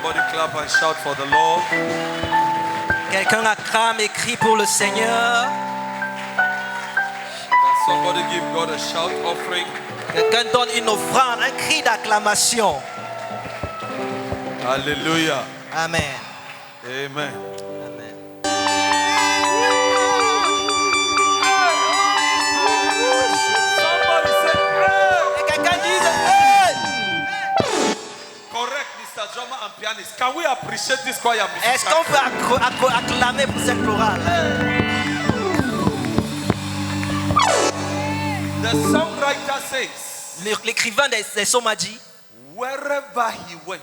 Somebody clap and shout for the Lord. Quelqu'un acclame et crie pour le Seigneur. Can somebody give God a shout offering? Quelqu'un donne une offrande, un cri d'acclamation. Hallelujah. Amen. Amen. Amen. Somebody say, hey! Et quelqu'un dit, hey! Correct, Mr. Drummer and pianist. Can we appreciate this choir music? Est-ce qu'on peut acclamer pour cette chorale? The songwriter says, L'écrivain des psaumes a dit, wherever he went,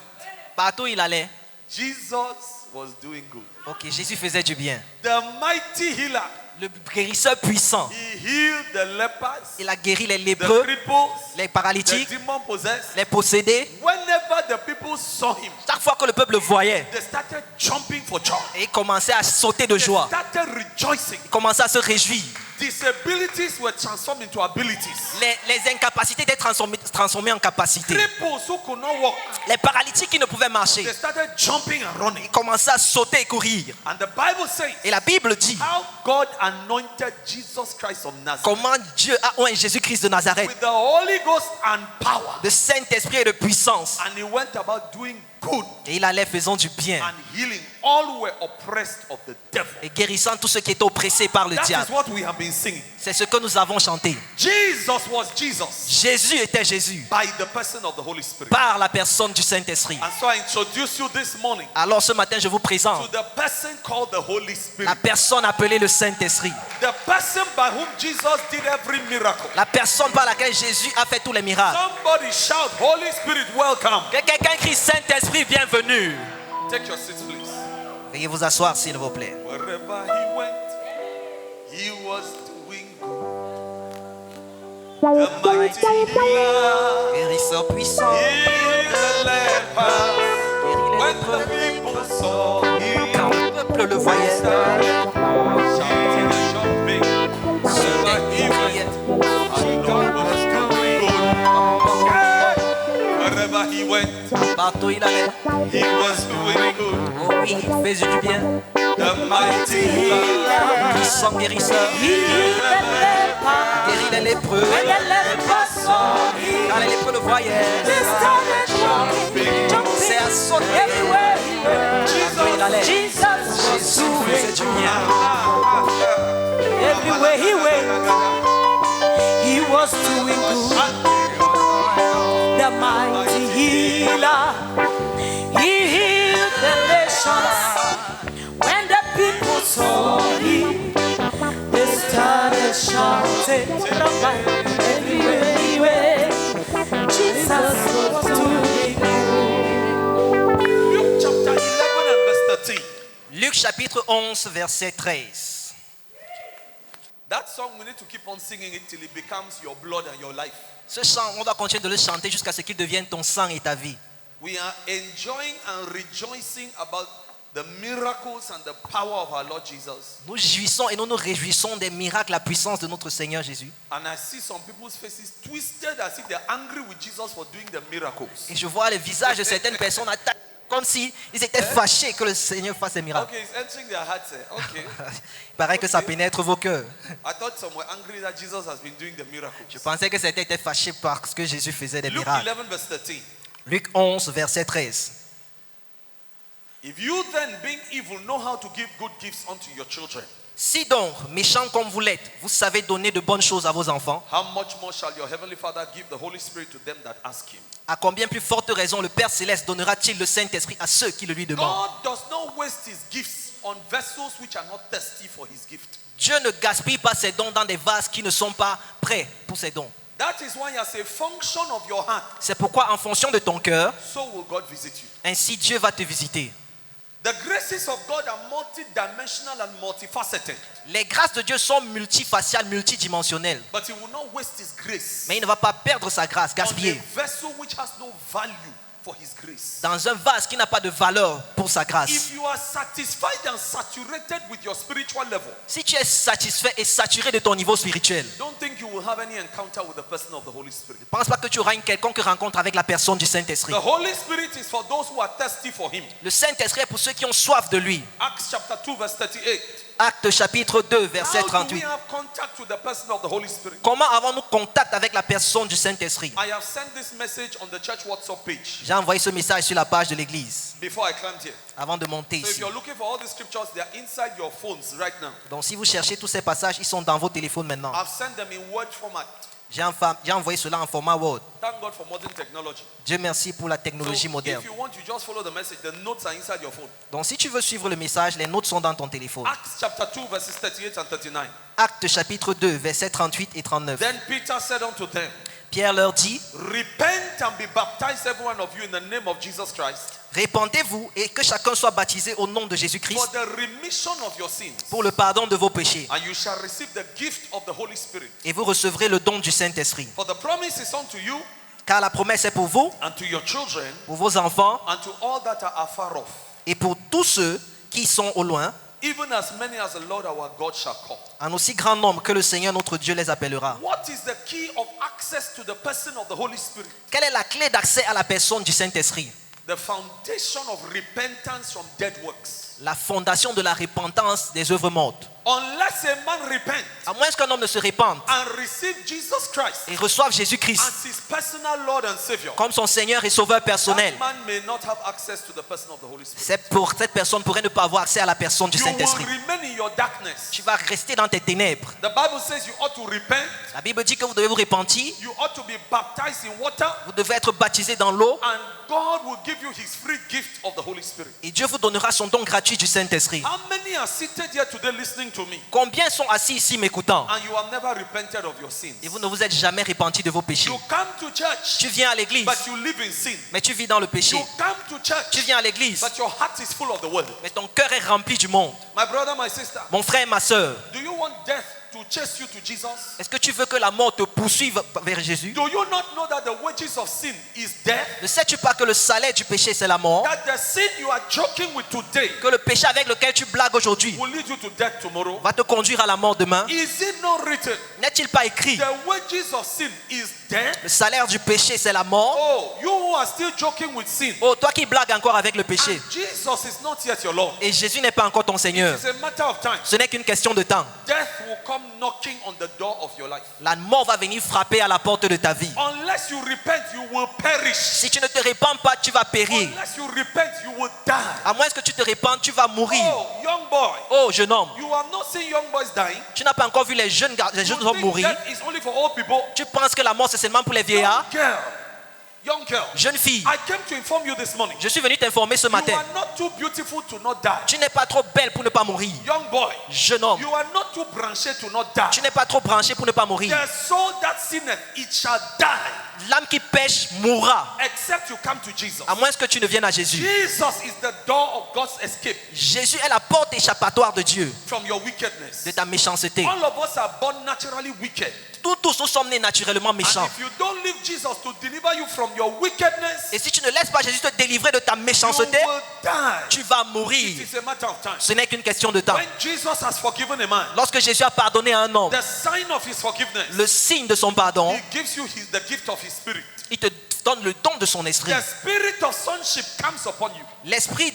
partout où il allait, Jesus was doing good. ok, Jésus faisait du bien. The mighty healer, Le guérisseur puissant, he healed the lepers, il a guéri les the lépreux, cripples, les the paralytiques, demon possessed. les possédés. Whenever the people saw him, Chaque fois que le peuple le voyait, they started jumping for joy. et il commençait à sauter de They joie, started rejoicing. il commençait à se réjouir. Disabilities were transformed into abilities. Les incapacités étaient transformées en capacités. Cripples who could not walk, Les paralytiques qui ne pouvaient marcher, they started jumping and running. ils commençaient à sauter et courir. And the Bible says Et la Bible dit how God anointed Jesus Christ of Nazareth comment Dieu a oint Jésus-Christ de Nazareth with the Holy Ghost and power. de Saint-Esprit et de puissance. And he went about doing good Et il allait faisant du bien and healing all who were oppressed of the devil. et guérissant tous ceux qui étaient oppressés par le That is diable. what we have been singing. C'est ce que nous avons chanté. Jesus was Jesus Jésus était Jésus by the person of the Holy Spirit. par la personne du Saint-Esprit. And so I introduce you this morning Alors ce matin, je vous to présente the person called the Holy la Spirit. personne appelée le Saint-Esprit. The person by whom Jesus did every miracle. La personne par laquelle Jésus a fait tous les miracles. Somebody shout, Holy Spirit, welcome. Que quelqu'un crie Saint-Esprit, bienvenue. Take your seats, please. Veuillez vous asseoir, s'il vous plaît. Wherever he went, he was doing good. The mighty healer, Guérisseur puissant, healed the lepers. guérit When les the lépreux. people saw him, Quand le peuple le voyait, started shouting and jumping. Wherever he went, and God was doing good. Hey! Wherever he went, partout il allait. he was doing good. Oh oui, il faisait du bien. The mighty healer, Puissant guérisseur, healed the lepers. guérit les lépreux. Quand les lépreux le voyaient, c'est à sauter. Partout il allait. Jésus faisait du bien. Everywhere he went, he was doing good. The mighty healer, he healed the nations. When the people saw him, they started shouting. Everywhere he went, Jesus was doing good. Luke chapter 11 and verse 13. Luc chapitre 11, verset 13. That song, we need to keep on singing it till it becomes your blood and your life. Ce chant, on va continuer de le chanter jusqu'à ce qu'il devienne ton sang et ta vie. We are enjoying and rejoicing about the miracles and the power of our Lord Jesus. Nous jouissons et nous nous réjouissons des miracles, la puissance de notre Seigneur Jésus. And I see some people's faces twisted as if they're angry with Jesus for doing the miracles. Et je vois les visages de certaines personnes attaquées comme s'ils étaient fâchés que le Seigneur fasse des miracles. Okay, it's entering their hearts. Okay. Il paraît que ça pénètre vos cœurs. I thought some were angry that Jesus has been doing the miracles. Je pensais que certains étaient fâchés parce que Jésus faisait des Luke miracles. 11 verse 13. Luc 11, verset 13. If you then, being evil, know how to give good gifts unto your children, Si donc, méchants comme vous l'êtes, vous savez donner de bonnes choses à vos enfants, how much more shall your heavenly Father give the Holy Spirit to them that ask him? à combien plus forte raison le Père Céleste donnera-t-il le Saint-Esprit à ceux qui le lui demandent? God does not waste his gifts on vessels which are not thirsty for his gift. Dieu ne gaspille pas ses dons dans des vases qui ne sont pas prêts pour ses dons. That is why as a function of your heart, C'est pourquoi en fonction de ton cœur, so will God visit you. ainsi Dieu va te visiter. The graces of God are multidimensional and multifaceted. Les grâces de Dieu sont multifaciales, multidimensionnelles. But he will not waste his grace Mais il ne va pas perdre sa grâce, on a gaspiller, vessel which has no value for His grace. dans un vase qui n'a pas de valeur pour sa grâce. If you are satisfied and saturated with your spiritual level, Si tu es satisfait et saturé de ton niveau spirituel, don't think you will have any encounter with the person of the Holy Spirit. ne pense pas que tu auras une quelconque rencontre avec la personne du The Saint-Esprit. Holy Spirit is for those who are thirsty for Him. Le Saint-Esprit est pour ceux qui ont soif de lui. Acts chapter 2 verse 38. Acte chapitre 2, verset How do we 38. have contact with the person of the Holy Spirit? Comment avons-nous contact avec la personne du Saint-Esprit? I have sent this message on the church WhatsApp page J'ai envoyé ce message sur la page de l'église before I climbed here. avant de monter So if ici. you're looking for all the scriptures, they are inside your phones right now. Donc si vous cherchez tous ces passages, ils sont dans vos téléphones maintenant. I've sent them in Word format. J'ai envoyé cela en format Word. Thank God for modern technology. Dieu merci pour la So technologie moderne. if you want, you just follow the message. The notes are inside your phone. Donc si tu veux suivre le message, les notes sont dans ton téléphone. Acts chapter 2 verses 38 and 39. Acte chapitre 2, versets 38 et 39. Then Peter said unto them, Pierre leur dit, repent and be baptized, every one of you, in the name of Jesus Christ, répandez-vous et que chacun soit baptisé au nom de for Jésus-Christ the remission of your sins, pour le pardon de vos péchés. and you shall receive the gift of the Holy Spirit. Et vous recevrez le don du Saint-Esprit. For the promise is unto you Car la promesse est pour vous, and to your children pour vos enfants and to all that are afar off, et pour tous ceux qui sont au loin, even as many as the Lord our God shall call. en aussi grand nombre que le Seigneur notre Dieu les appellera. What is the key of access to the person of the Holy Spirit? Quelle est la clé d'accès à la personne du Saint-Esprit? The foundation of repentance from dead works. La fondation de la repentance des œuvres mortes. Unless a man repent À moins qu'un homme ne se répande and receive Jesus Christ et reçoive Jésus-Christ as his personal Lord and Savior, comme son Seigneur et Sauveur personnel, that man may not have access to the person of the Holy Spirit. cette personne pourrait ne pas avoir accès à la personne du You will Saint-Esprit. remain in your darkness. Tu vas rester dans tes ténèbres. The Bible says you ought to repent, La Bible dit que vous devez vous repentir, you ought to be baptized in water, vous devez être baptisé dans l'eau and God will give you his free gift of the Holy Spirit. et Dieu vous donnera son don gratuit du Saint-Esprit. How many are seated here today listening to me Combien sont assis ici m'écoutant and you have never repented of your sins? et vous ne vous êtes jamais repenti de vos péchés? You come to church, Tu viens à l'église, but you live in sin. mais tu vis dans le péché. You come to church, Tu viens à l'église, but your heart is full of the world. mais ton cœur est rempli du monde. My brother, my sister, Mon frère et ma soeur, do you want death to chase you to Jesus? est-ce que tu veux que la mort te poursuive vers Jésus? Do you not know that the wages of sin is death? Ne sais-tu pas que le salaire du péché c'est la mort? That the sin you are joking with today Que le péché avec lequel tu blagues aujourd'hui will lead you to death tomorrow? va te conduire à la mort demain? Is it not written? N'est-il pas écrit? The wages of sin is death. Le salaire du péché c'est la mort. Oh, you who are still joking with sin. Oh, toi qui blagues encore avec le péché. And Jesus is not yet your Lord. Et Jésus n'est pas encore ton Seigneur. It's a matter of time. Ce n'est qu'une question de temps. Death will come knocking on the door of your life. La mort va venir frapper à la porte de ta vie. Unless you repent, you will perish. Si tu ne te répands pas, tu vas périr. Unless you repent, you will die. À moins que tu te répandes, tu vas mourir. Oh, young boy, Oh, jeune homme, you have not seen young boys dying. tu n'as pas encore vu les jeunes You hommes think mourir. death is only for old people. Tu penses que la mort c'est seulement pour les vieillards? Young girl, Jeune fille, I came to inform you this morning. je suis venu t'informer ce You matin. are not too beautiful to not die. Tu n'es pas trop belle pour ne pas mourir. Young boy, Jeune homme, you are not too branched to not tu die. n'es pas trop branché pour ne pas mourir. The soul that sinneth, it shall die, L'âme qui pêche mourra, except you come to Jesus. à moins que tu ne viennes à Jésus. Jesus is the door of God's escape Jésus est la porte échappatoire de Dieu, from your wickedness. de ta méchanceté. All of us are born naturally wicked. Tous nous sommes nés naturellement And méchants. if you don't leave Jesus to deliver you from your wickedness, Et si tu ne laisses pas Jésus te délivrer de ta you méchanceté, will die. tu vas It mourir. is a matter of time. Ce n'est qu'une question de temps. When Jesus has forgiven a man, Lorsque Jésus a pardonné à un homme, the sign of his forgiveness, le signe de son pardon, he gives you the gift of his spirit. il te donne le don de son esprit. The spirit of sonship comes upon you. L'esprit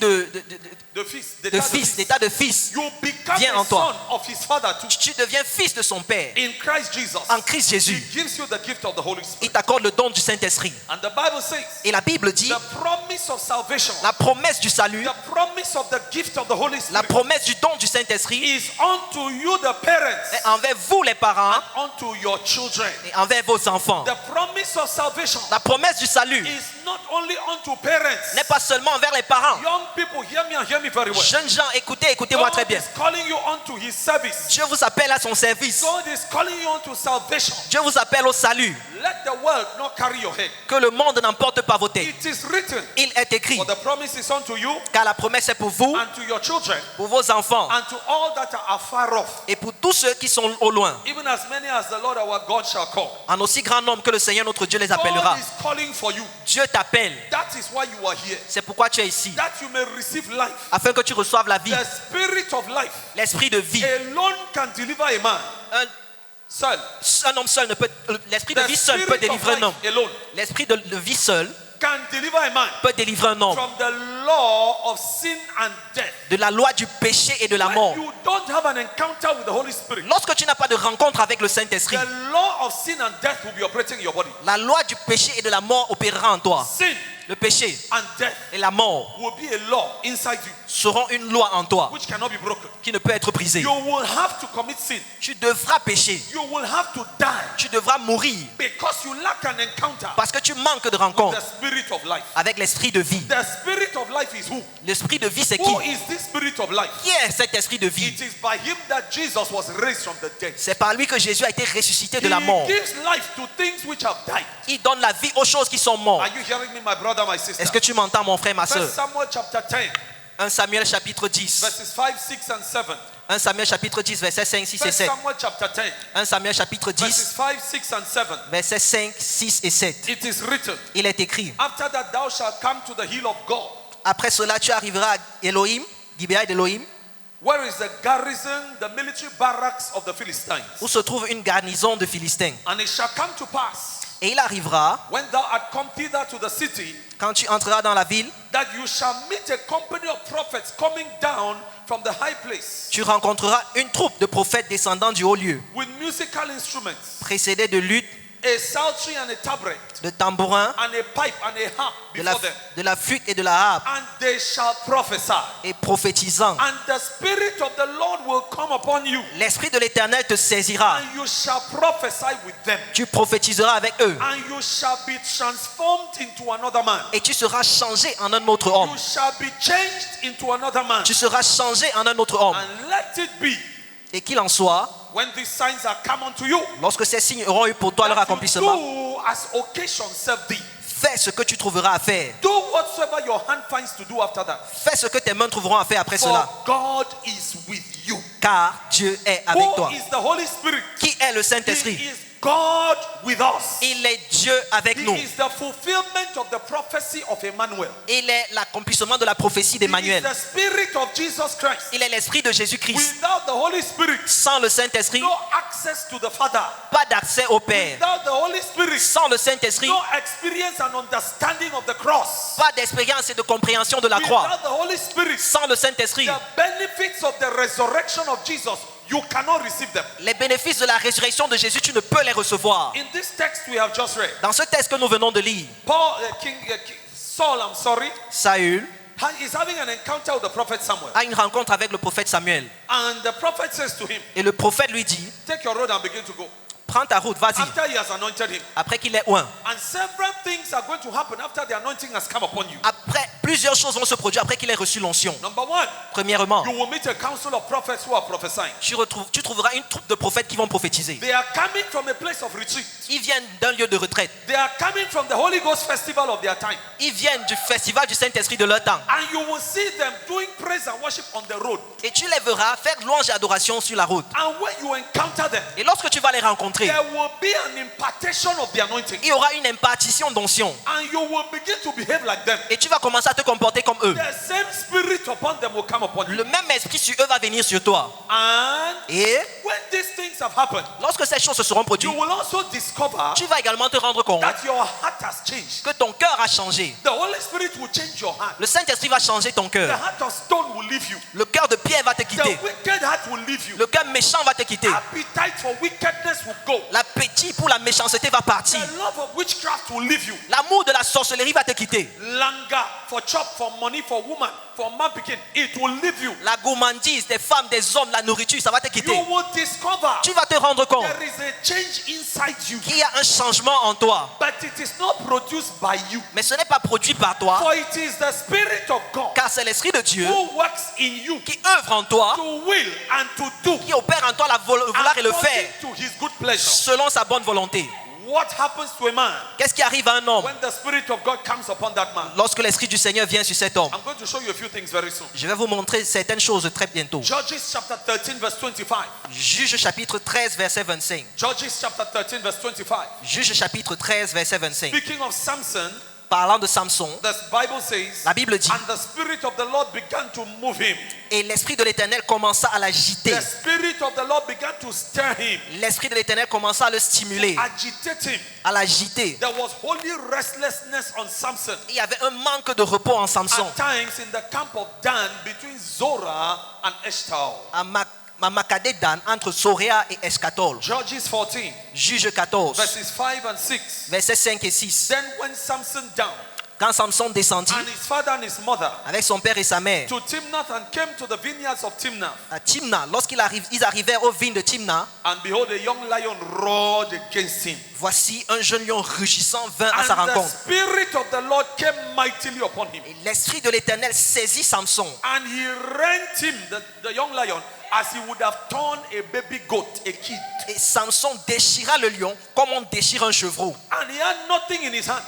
The fils, the de fils, l'état de fils. You become Viens a en toi. son of his father too. Tu deviens fils de son Père. In Christ Jesus, En Christ he Jésus, gives you the gift of the Holy il Spirit. t'accorde le don du Saint-Esprit. And the Bible says, Et la Bible dit, the promise of salvation, la promesse du salut, the promise of the gift of the Holy la Spirit promesse du don du Saint-Esprit is unto you the parents, est envers vous les parents unto your children. et envers vos enfants. The promise of salvation La promesse du salut is not only unto parents. n'est pas seulement envers les parents. Young people, hear me and hear me very well. Jeunes gens, écoutez-moi très God bien. is calling you unto his service. Dieu vous appelle à son service. God is calling you unto salvation. Dieu vous appelle au salut. Let the world not carry your head. Que le monde n'emporte pas vos têtes. It is written. Il est écrit, For the promise is unto you car la promesse est pour vous, and to your children pour vos enfants and to all that are afar off, et pour tous ceux qui sont au loin, even as many as the Lord our God shall call. en aussi grand nombre que le Seigneur notre Dieu les appellera. God is calling for you. Dieu t'appelle. That is why you are here. C'est pourquoi tu es ici, That you may receive life. afin que tu reçoives la vie, The spirit of life l'esprit de vie. alone can deliver a man. Seul. Un homme seul ne peut, l'esprit de The vie seul peut spirit of délivrer un homme. life alone L'esprit de vie seul can deliver a man peut délivrer un homme from the law of sin and death. de la loi du péché et de la mort. When you don't have an encounter with the Holy Spirit, Lorsque tu n'as pas de rencontre avec le Saint-Esprit, the law of sin and death will be operating in your body. la loi du péché et de la mort opérera en toi. Sin Le péché and death et la mort will be a law inside you seront une loi en toi which cannot be broken. qui ne peut être brisée. You will have to commit sin. Tu devras pécher, You will have to die tu devras mourir because you lack an encounter parce que tu manques de with rencontre the spirit of life. avec l'esprit de vie. The spirit of life is who? L'esprit de vie, c'est qui? Who is this spirit of life? Qui est cet esprit de vie? It is by him that Jesus was raised from the dead. C'est par lui que Jésus a été ressuscité de He la mort. gives life to things which have died. Il donne la vie aux choses qui sont mortes. Are you hearing me, my brother, my sister? Est-ce que tu m'entends, mon frère, ma 1 soeur? Samuel chapter 10, 1 Samuel chapitre 10. verses 5, 6, and 7. 1 Samuel chapitre 10, versets 5, 6 et 1 7. Samuel chapter 10, 1 Samuel chapitre 10, verses 5, 6, and 7. versets 5, 6 et 7. It is written, Il est écrit: after that thou shalt come to the hill of God, après cela, tu arriveras à Elohim, Gibea d'Elohim, where is the garrison, the military barracks of the Philistines. où se trouve une garnison de Philistins. And it shall come to pass, Et il arrivera, when thou art come thither to the city, quand tu entreras dans la ville, that you shall meet a company of prophets coming down from the high place tu rencontreras une troupe de prophètes descendant du haut lieu, with musical instruments, précédés de luttes, a psaltery and a tabret, de tambourins, and a pipe and a harp before them. de la flûte et de la harpe, And they shall prophesy. et prophétisant. And the Spirit of the Lord will come upon you, L'Esprit de l'Éternel te saisira. and you shall prophesy with them. Tu prophétiseras avec eux. And you shall be transformed into another man. Et tu seras changé en un autre homme. You shall be changed into another man. Tu seras changé en un autre homme. And let it be, Et qu'il en soit, when these signs are come unto you, lorsque ces signes auront eu pour toi leur that you accomplissement, do as occasion serve thee. fais ce que tu trouveras à faire. Do whatsoever your hand finds to do after that. Fais ce que tes mains trouveront à faire après cela. For God is with you. Car Dieu est avec Who toi. is the Holy Spirit? Qui est le He Saint-Esprit? is God with us. Il est Dieu avec He nous. is the fulfillment of the prophecy of Emmanuel. Il est l'accomplissement de la prophétie He is d'Emmanuel. the Spirit of Jesus Christ. Il est l'Esprit de Jésus-Christ. Without the Holy Spirit, Sans le Saint-Esprit, no access to the Father. pas d'accès au Père. Without the Holy Spirit, Sans le Saint-Esprit, no experience and understanding of the cross. pas d'expérience et de compréhension de la croix. Without the Holy Spirit, Sans le Saint-Esprit, the benefits of the resurrection of Jesus, you cannot receive them. les bénéfices de la résurrection de Jésus, tu ne peux les recevoir. In this text we have just read, Dans ce texte que nous venons de lire, Saul, Saül is having an encounter with the prophet Samuel. a une rencontre avec le prophète Samuel. And the prophet says to him, Et le prophète lui dit: take your road and begin to go. prends ta route, vas-y. After he has anointed him. Après qu'il est oint. And several things are going to happen after the anointing has come upon you. Après, plusieurs choses vont se produire après qu'il ait reçu l'onction. Number one, Premièrement, you will meet a council of prophets who are prophesying. tu trouveras une troupe de prophètes qui vont prophétiser. They are coming from a place of retreat. Ils viennent d'un lieu de retraite. They are coming from the Holy Ghost festival of their time. Ils viennent du festival du Saint-Esprit de leur temps. And you will see them doing praise and worship on the road. Et tu les verras faire louange et adoration sur la route. And when you encounter them, Et lorsque tu vas les rencontrer, there will be an impartation of the anointing. il y aura une impartition d'onction. And you will begin to behave like them. Et tu vas commencer à te comporter comme eux. The same spirit upon them will come upon you. Le même esprit sur eux va venir sur toi. And Et when these things have happened, lorsque ces choses se seront you produites, will also discover tu vas également te rendre compte that your heart has changed. que ton cœur a changé. The Holy Spirit will change your heart. Le Saint-Esprit va changer ton The cœur. heart of stone will leave you. Le cœur de pierre va te quitter. The wicked heart will leave you. Le cœur méchant va te quitter. Appetite for wickedness will go. L'appétit pour la méchanceté va partir. The love of witchcraft will leave you. L'amour de la sorcellerie va te quitter. Languor for chop, for money, for woman, for man picking, it will leave you. La gourmandise des femmes, des hommes, la nourriture, ça va te quitter. You will discover Tu vas te rendre compte there is a change inside you. qu'il y a un changement en toi. But it is not produced by you. Mais ce n'est pas produit par toi, For it is the Spirit of God car c'est l'Esprit de Dieu who works in you qui œuvre en toi, to will and to do qui opère en toi la vouloir et le faire according to his good pleasure. selon sa bonne volonté. What happens to a man Qu'est-ce qui arrive à un homme when the Spirit of God comes upon that man? lorsque l'Esprit du Seigneur vient sur cet homme? I'm going to show you a few things very soon. Je vais vous montrer certaines choses très bientôt. Judges chapter 13 verse 25. Juge chapitre 13, verset 25. Judges chapter 13 verse 25. Juge chapitre 13, verset 25. Speaking of Samson, Parlant de Samson, the Bible says, la Bible dit, and the Spirit of the Lord began to move him. et l'Esprit de l'Éternel commença à l'agiter. The Spirit of the Lord began to stir him, L'Esprit de l'Éternel commença à le stimuler, agitate him. à l'agiter. There was holy restlessness on Samson. Il y avait un manque de repos en Samson. At times in the camp of Dan between Zorah and Eshtaol. À Makadé Dan, entre Soréa et Escatol. Judges 14 Juge 14, verses 5 and 6. versets 5 et 6. Then went Samson down, Quand Samson descendit and his father and his mother, avec son père et sa mère to Timnath, and came to the vineyards of Timnath. à Timna, lorsqu'ils arrivèrent aux vignes de Timna, And behold, a young lion roared against him. voici un jeune lion rugissant vint à sa And the rencontre. Spirit of the Lord came mightily upon him. Et l'Esprit de l'Éternel saisit Samson And he rent him, the young lion, as he would have torn a baby goat, a kid. et Samson déchira le lion comme on déchire un chevreau. And he had nothing in his hand.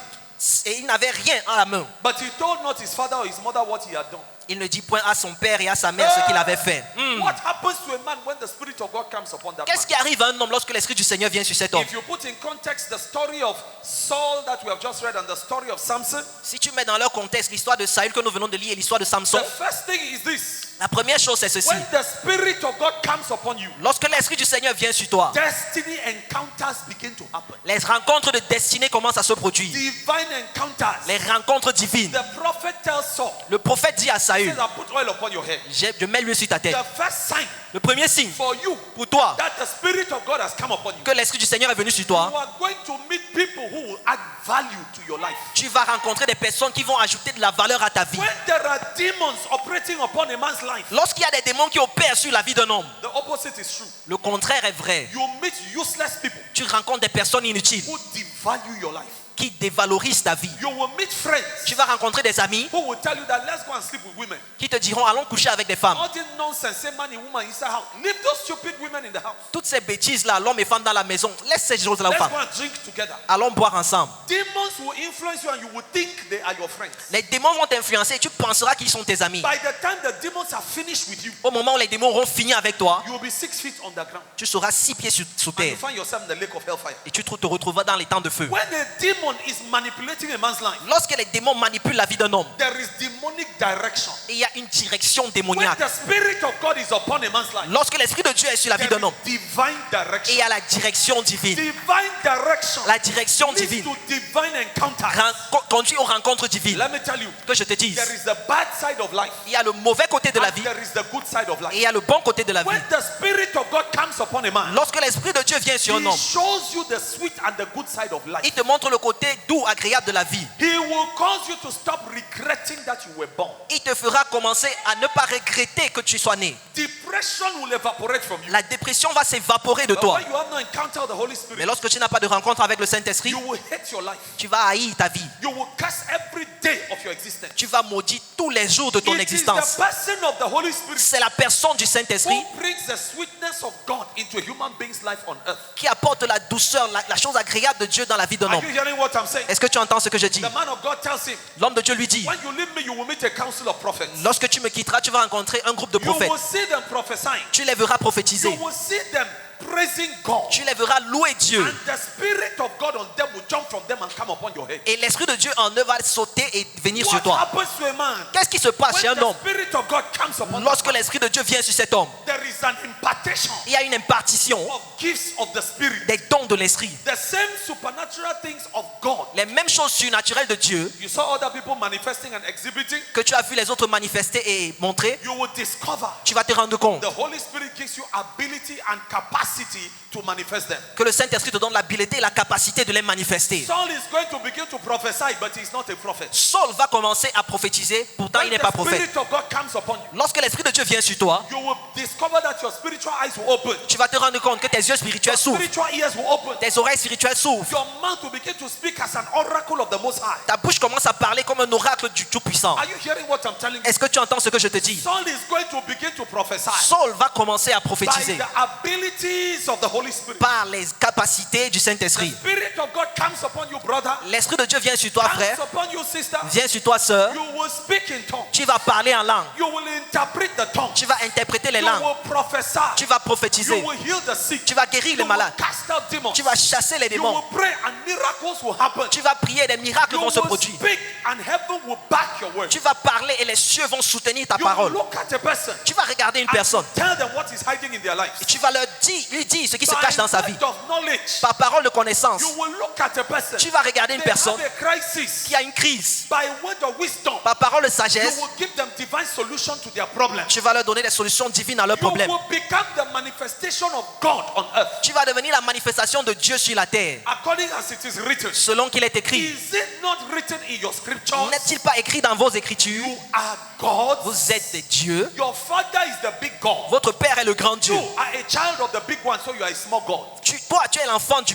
Et il n'avait rien à la main. But he told not his father or his mother what he had done. Il ne dit point à son père et à sa mère ce qu'il avait fait. What happens to a man when the Spirit of God comes upon that man? Qu'est-ce qui arrive à un homme lorsque l'Esprit du Seigneur vient sur cet homme? If you put in context the story of Saul that we have just read and the story of Samson, Si tu mets dans leur contexte l'histoire de Saül que nous venons de lire et l'histoire de Samson, the first thing is this. la première chose c'est ceci. When the Spirit of God comes upon you, Lorsque l'Esprit du Seigneur vient sur toi, destiny encounters begin to happen. les rencontres de destinée commencent à se produire. Divine encounters. Les rencontres divines. The prophet tells Saul, Le prophète dit à he Saül, says, I put oil upon your head. je mets l'huile sur ta tête. The first sign Le premier signe for you pour toi that the Spirit of God has come upon you, que l'Esprit du Seigneur est venu sur you toi, are going to meet people who will add value to your life. tu vas rencontrer des personnes qui vont ajouter de la valeur à ta vie. When there are demons operating upon a man's life, Lorsqu'il y a des démons qui opèrent sur la vie d'un homme, the opposite is true. le contraire est vrai. You meet useless people Tu rencontres des personnes inutiles who devalue your life. qui dévalorisent ta vie. You will meet friends Tu vas rencontrer des amis who will tell you that let's go and sleep with women. qui te diront allons coucher avec des femmes. All this nonsense, say man and woman inside house. Leave those stupid women in the house. Toutes ces bêtises là, l'homme et femme dans la maison, laisse ces choses là aux Let's go femmes. and drink together. Allons boire ensemble. Demons will influence you and you will think they are your friends. Les démons vont t'influencer et tu penseras qu'ils sont tes amis. By the time the demons are finished with you, Au moment où les démons auront fini avec toi, you will be 6 feet underground. tu seras 6 pieds sous And you terre find yourself in the lake of hellfire. et tu te retrouveras dans les temps de feu. When a demon is manipulating a man's life, Lorsque les démons manipulent la vie d'un homme, there is demonic direction. il y a une direction When démoniaque. the Spirit of God is upon a man's life, Lorsque l'Esprit de Dieu est sur la vie there d'un homme, is divine il direction. y a la direction divine. Divine direction La direction leads divine to divine encounters. conduit aux rencontres divines. Let me tell you, Que je te dise, there is the bad side of life il y a le mauvais côté de la and vie there is the good side of et life. il y a le bon côté de la vie. When the Spirit of God comes upon a man, Lorsque l'Esprit de Dieu vient sur un he homme, shows you the sweet and the good side of life. il te montre le côté doux, agréable de la vie. He will cause you to stop regretting that you were born. Il te fera commencer à ne pas regretter que tu sois né. Depression will evaporate from you. La dépression va s'évaporer de But toi. when you have no encounter of the Holy Mais Spirit, lorsque tu n'as pas de rencontre avec le Saint-Esprit, you will hate your life. tu vas haïr ta vie. You will curse every day of your existence. Tu vas maudire tous les jours de ton It is existence. the person of the Holy Spirit C'est la personne du Saint-Esprit who brings the sweetness of God into a human being's life on earth. qui apporte la douceur, la chose agréable de Dieu dans la vie d'un Are homme. you hearing what I'm saying? Est-ce que tu entends ce que je dis? The man of God tells him, L'homme de Dieu lui dit, when you leave me, you will meet a council of prophets. lorsque tu me quitteras, tu vas rencontrer un groupe de You prophètes. will see them prophesying. Tu les verras You prophétiser. will see them praising God. Tu les verras louer Dieu. And the Spirit of God on them will jump from them and come upon your head. Et l'Esprit de Dieu en eux va sauter et venir sur What toi. happens to a man Qu'est-ce qui se passe chez when un homme the Spirit of God comes upon lorsque him? l'Esprit de Dieu vient sur cet homme? There is an impartation Il y a une impartition of gifts of the Spirit. des dons de l'Esprit. The same supernatural things of God. Les mêmes choses surnaturelles de Dieu You saw other people manifesting and exhibiting. que tu as vu les autres manifester et montrer, You will discover tu vas te rendre compte the Holy Spirit gives you ability and capacity to manifest them. que le Saint-Esprit te donne l'habileté et la capacité de les manifester. Saul is going to begin to prophesy, but he's not a prophet. Saul va commencer à prophétiser, pourtant il When n'est the pas prophète. Spirit of God comes upon you, Lorsque l'Esprit de Dieu vient sur toi, you will discover that your spiritual eyes will open. tu vas te rendre compte que tes yeux spirituels s'ouvrent, Spiritual ears will open. tes oreilles spirituelles s'ouvrent, Your mouth will begin to speak as an oracle of the Most High. ta bouche commence à parler comme un oracle du Tout-Puissant. Are you hearing what I'm telling you? Est-ce que tu entends ce que je te dis? Saul is going to begin to prophesy Saul va commencer à by prophétiser the abilities of the Holy Holy Spirit. par les capacités du The Saint-Esprit. Spirit of God comes upon you, brother. L'Esprit de Dieu vient sur toi, Comes frère. upon you, sister. Vient sur toi, sœur. You will speak in tongues. Tu vas parler en langue. You will interpret the tongue. Tu vas interpréter les You langues. will prophesy. Tu vas You prophétiser. will heal the sick. Tu vas guérir les You will malades. cast out demons. Tu vas chasser les You démons. will pray and miracles will happen. Tu vas prier, des miracles You vont se will produire. speak and heaven will back your word. Tu vas parler et les cieux vont soutenir ta You will parole. look at a person Tu vas regarder une and personne tell them what is hiding in their lives. et tu vas lui dire ce qui se cache dans sa vie. By word of knowledge, Par parole de connaissance, you will look at a person. tu vas regarder une They personne have a crisis. qui a une crise. By word of wisdom, Par parole de you sagesse, will give them divine solution to their problem. tu vas leur donner des solutions divines à leurs You problèmes. will become the manifestation of God on earth, Tu vas devenir la manifestation de Dieu sur la terre, according as it is written. selon qu'il est écrit. Is it not written in your scriptures? N'est-il pas écrit dans vos écritures? You are God. Vous êtes des dieux. Your father is the big God. Votre Père est le grand Dieu. You are a child of the big one, so you are a small God. Toi, tu es l'enfant du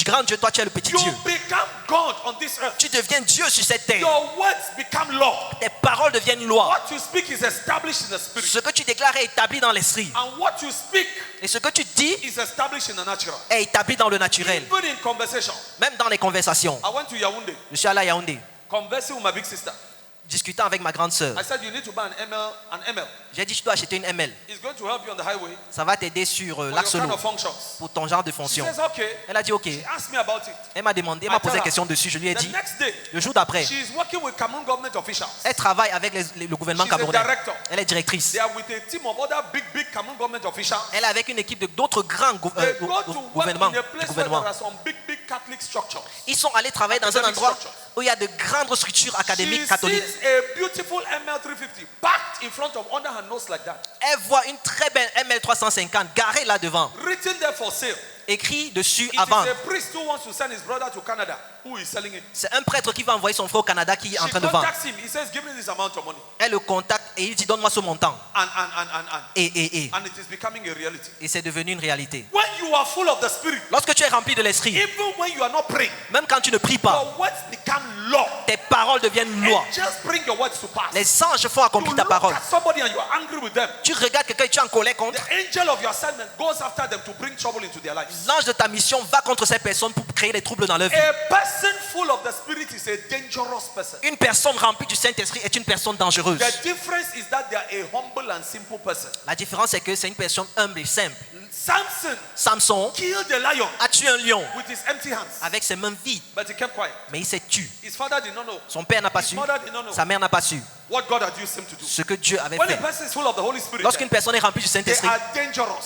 grand Dieu. Toi, tu es le petit You Dieu. become God on this earth. Tu deviens Dieu sur cette terre. Your words become law. Tes paroles deviennent loi. What you speak is established in the spirit. Ce que tu déclares est établi dans l'esprit. And what you speak Et ce que tu dis is established in the natural. est établi dans le naturel. Even in conversation. Même dans les conversations. I went to Yaoundé, Je suis allé à Yaoundé, conversing with my big sister. discutant avec ma grande sœur. I said, you need to buy an ML. J'ai dit, tu dois acheter une ML. It's going to help you on the highway Ça va t'aider sur for your l'axe kind lourd of functions. pour ton genre de She fonction. says, okay. Elle a dit, ok. She asked me about it. Elle m'a demandé, elle m'a posé la question dessus. Je lui ai The dit, next day, le jour d'après, she is working with Cameroon government officials. elle travaille avec le gouvernement She's a camerounais. director. Elle est directrice. They are with a team of other big Cameroon government officials. Elle est avec une équipe d'autres grands They go to work gouvernements. in a Du place where gouvernement. there are some big Catholic structures. Ils sont allés travailler dans un Academic endroit structures. où il y a de grandes structures She académiques catholiques. sees a beautiful ML350 packed in front of under her nose like that. Elle voit une très belle ML350 garée là devant, Written there for sale. écrit dessus It à is vendre. a priest who wants to send his brother to Canada who is selling it. C'est un prêtre qui va envoyer son frère au Canada qui est en She train de vendre. contacts him. He says, give me this amount of money. Elle le contacte et il dit donne-moi ce montant. And Et it is becoming a reality. Et c'est devenu une réalité. When you are full of the Spirit, Lorsque tu es rempli de l'esprit, even when you are not praying, même quand tu ne pries pas, your words become law. tes paroles deviennent loi. Just bring your words to pass. Les anges font You accomplir ta look parole. at somebody and you are angry with them. Tu regardes quelqu'un et tu es en colère The contre. angel of your assignment goes after them to bring trouble into their lives. L'ange de ta mission va contre ces personnes pour créer des troubles dans leur vie. A person full of the Spirit is a dangerous person. Une personne remplie du Saint-Esprit est une personne dangereuse. The difference is that they are a humble and simple person. La différence c'est que c'est une personne humble et simple. Samson Samson killed the lion a tué un lion with his empty hands, avec ses mains vides, but he kept quiet. mais il s'est tué. His father did not know. Son père n'a pas His su, mother did not know sa mère n'a pas su what God had used him to do. ce que Dieu avait When a fait. person is full of the Holy Spirit, Lorsqu'une personne est remplie du they Saint-Esprit, are dangerous.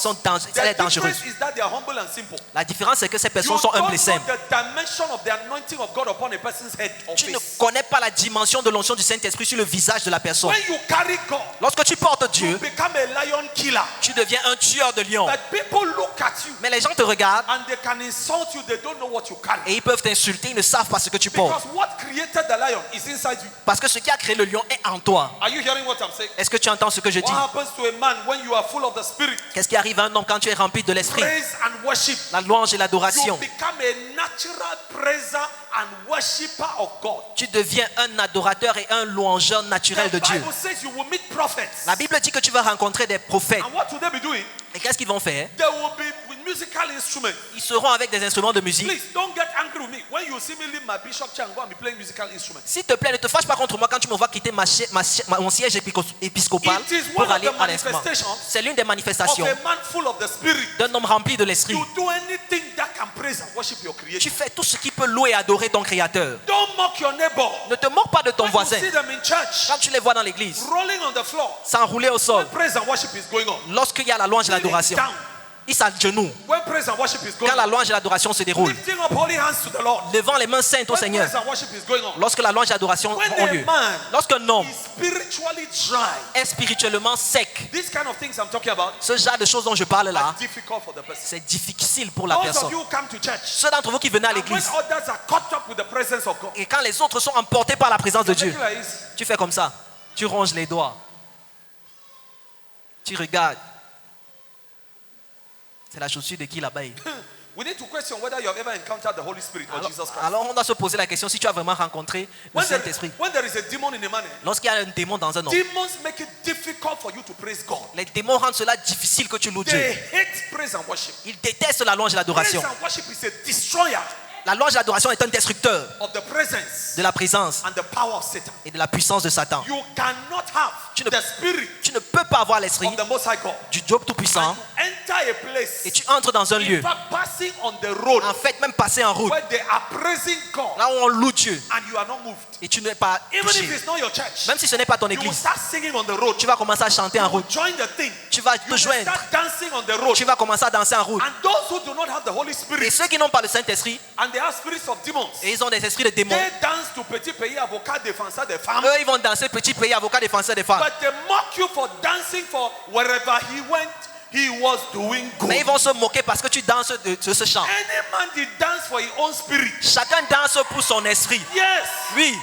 elle est The dangereuse. difference is that they are humble and simple. La différence c'est que ces You personnes sont don't humbles et know simples. the dimension of the anointing of God upon a person's head or Tu ne face. connais pas la dimension de l'onction du Saint-Esprit sur le visage de la personne. When you carry God, Lorsque tu portes you Dieu, become a lion killer. tu deviens un tueur de lions. But people look at you Mais les gens te regardent and they can insult you. They don't know what you carry. et ils peuvent t'insulter, ils ne savent pas ce que tu portes. Because what created the lion is inside you. Parce que ce qui a créé le lion est en toi. Are you hearing what I'm saying? Est-ce que tu entends ce que je dis? What happens to a man when you are full of the Spirit? Qu'est-ce qui arrive à un homme quand tu es rempli de l'esprit? Praise and worship. La louange et You l'adoration. become a natural praiser and worshipper of God. Tu deviens un adorateur et un louangeur naturel de The Dieu. Bible says you will meet prophets. La Bible dit que tu vas rencontrer des prophètes. And what will they be doing? Et qu'est-ce qu'ils vont faire? They will be with musical instruments. Ils seront avec des instruments de musique. Please don't get angry with me when you see me leave my bishop chair and go and be playing musical instruments. S'il te plaît, ne te fâche pas contre moi quand tu me vois quitter mon siège épiscopal It is one pour of aller the à l'instrument. manifestations C'est l'une des Of manifestations a man full of the Spirit. d'un homme rempli de l'esprit. You do anything that can praise and worship your Tu creator. fais tout ce qui peut louer et adorer ton Créateur. Don't mock your neighbor. Ne te moque pas de ton When voisin. you see them in church, Quand tu les vois dans l'église, rolling on the floor, s'enrouler au sol, when praise and worship is going on. lorsqu'il y a la louange et l'adoration, Down. ils s'agenouillent. When praise and worship is going Quand la on. louange et l'adoration se déroulent, Lifting up holy hands to the Lord. levant les mains saintes au When Seigneur, praise and worship is going on. lorsque la louange et l'adoration When ont a lieu, man lorsqu'un homme is spiritually dry. est spirituellement sec, These kind of things I'm talking about ce genre de choses dont je parle are là, difficult for the person. c'est difficile pour la Those personne. of you who come to church, Ceux d'entre vous qui venez à and when l'église, others are caught up with the presence of God, et quand les autres sont emportés par la présence de you Dieu, make it like this. tu fais comme ça, tu ronges les doigts, tu regardes. C'est la chaussure de qui là-bas? We need to question whether you have ever encountered the Holy Spirit or Jesus Christ. Alors on doit se poser la question si tu as vraiment rencontré le Saint-Esprit. When there is a demon in a man, Lorsqu'il y a un démon dans un homme, demons make it difficult for you to praise God. les démons rendent cela difficile que tu loues They Dieu. hate praise and worship. Ils détestent la louange et Praise l'adoration. and worship is a destroyer La louange et l'adoration est un destructeur of the presence de la présence and the power of Satan. et de la puissance de Satan. You cannot have the spirit Tu ne peux pas avoir l'esprit of the Most High God. du Dieu Tout-Puissant Enter a place. et tu entres dans un lieu. In fact, passing on the road En fait, même passer en route, where they are praising God là où on loue Dieu and you are not moved. et tu n'es pas Even if touché. it's not your church, Même si ce n'est pas ton you will église, start singing on the road. tu vas commencer à chanter en You will route. join the thing. Tu vas You te will joindre. start dancing on the road. Tu vas commencer à danser en route. And those who do not have the Holy Et Spirit ceux qui n'ont pas le Saint-Esprit, and they have spirits of demons, et ils ont des esprits de démons, they dance to petit pays avocat défenseur des femmes. eux, ils vont danser petit pays, avocat défenseur des femmes. But they mock you for dancing for wherever he went, he was doing good. Mais ils vont se moquer parce que tu danses de ce chant. Any man did dance for his own spirit. Chacun danse pour son esprit. Yes. Oui,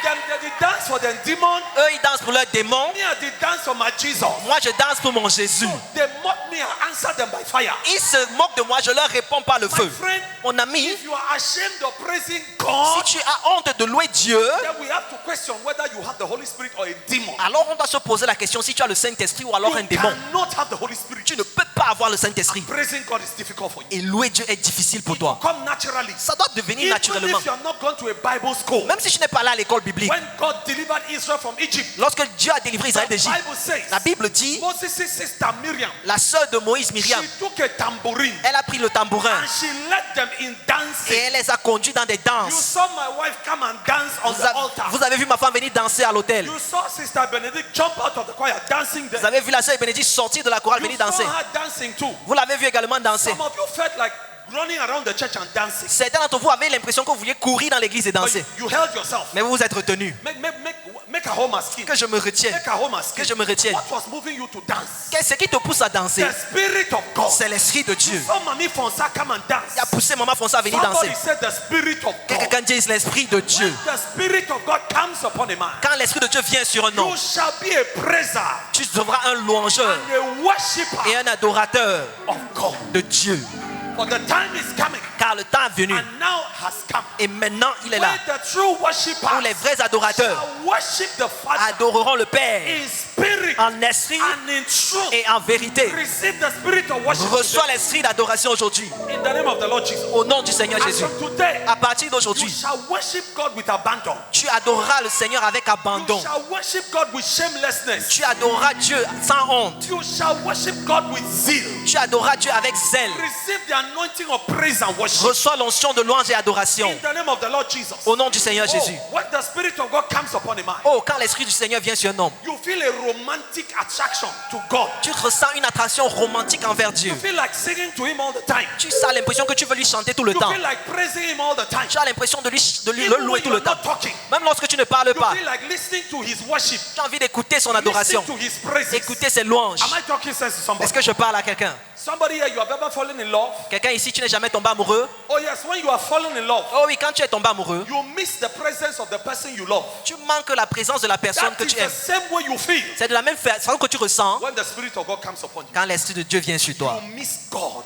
They dance for their demon. eux, ils dansent pour leurs démons. Me, I did dance for my Jesus. Moi, je danse pour mon Jésus. They mock me, I answer them by fire. Ils se moquent de moi, je leur réponds par le My feu. friend, Mon ami, if you are ashamed of praising God, si tu as honte de louer Dieu, then we have to question whether you have the Holy Spirit or a demon. alors on doit se poser la question si tu as le Saint-Esprit ou alors un You démon. cannot have the Holy Spirit. Tu ne peux pas avoir le Saint-Esprit. Praising God is difficult for you. Et louer Dieu est difficile pour toi. Come naturally. Ça doit devenir Even naturellement. if you are not gone to a Bible school, Même si tu n'es pas là à l'école biblique. when God delivered Israel from Egypt, Lorsque Dieu a délivré Israël the d'Égypte, Bible says la Bible dit, Moses' sister Miriam, la sœur de Moïse, Myriam, she took a tambourine elle a pris le tambourin and she led them in et dancing. elle les a conduits dans des You danses. saw my wife come and dance on the altar. Vous avez vu ma femme venir danser à l'autel. You saw Sister Benedict jump out of the choir dancing there. Vous avez vu la sœur Bénédicte sortir de la chorale You venir saw danser. her dancing too. Vous l'avez vu également danser. Some of you felt like running around the church and dancing. Certains d'entre vous avaient l'impression que vous vouliez courir dans l'église et But danser. you held yourself. Mais vous vous êtes retenu. Make a home asking. Que je me retienne. Make a home asking. Que je me retienne. What was moving you to dance? Qu'est-ce qui te pousse à danser? The Spirit of God. C'est l'Esprit de Dieu. So Mamie Fonsa come and dance. Il a poussé Maman Fonsa à venir Somebody danser. said the Spirit of God. Quelqu'un dit l'Esprit de Dieu. When the Spirit of God comes upon a man, Quand l'Esprit de Dieu vient sur un homme, you shall be a praiser tu seras un louangeur and a worshipper et un adorateur of God. de Dieu. For the time is coming Car le temps est venu and now has come. et maintenant il est là Where the true worshippers où les vrais adorateurs shall worship the Father adoreront le Père in spirit en esprit and in truth. et en vérité. Receive the spirit of worship Reçois today. l'esprit d'adoration aujourd'hui In the name of the Lord Jesus. au nom du Seigneur And Jésus. from today, À partir you d'aujourd'hui, shall worship God with abandon. tu adoreras le Seigneur avec abandon. You shall worship God with shamelessness. Tu adoreras Dieu sans honte. You shall worship God with zeal. Tu adoreras Dieu avec zèle. Receive the anointing of praise and worship. Reçois l'onction de louange et adoration In the name of the Lord Jesus. au nom du Seigneur Jésus. Oh, when the Spirit of God comes upon a man, Oh, quand l'Esprit du Seigneur vient sur un homme, you feel a romantic attraction to God. tu ressens une attraction romantique envers Dieu. You feel like singing to Him all the time. Tu as l'impression que tu veux lui chanter tout le You temps. feel like praising Him all the time. Tu as l'impression de lui le Even louer when tout you le are temps. not talking, Même lorsque tu ne parles you pas, feel like listening to His worship, tu as envie d'écouter son adoration, listening to His praises. écouter ses louanges. Am I talking sense to somebody? Est-ce que je parle à quelqu'un? Somebody here, you have ever fallen in love? Quelqu'un ici, tu n'es jamais tombé amoureux? Oh yes, when you are fallen in love, Oh oui, quand tu es tombé amoureux, you miss the presence of the person you love. tu manques la présence de la personne That que is tu the aimes. same way you feel C'est de la même façon que tu ressens when the Spirit of God comes upon you. quand l'Esprit de Dieu vient sur toi. You miss God.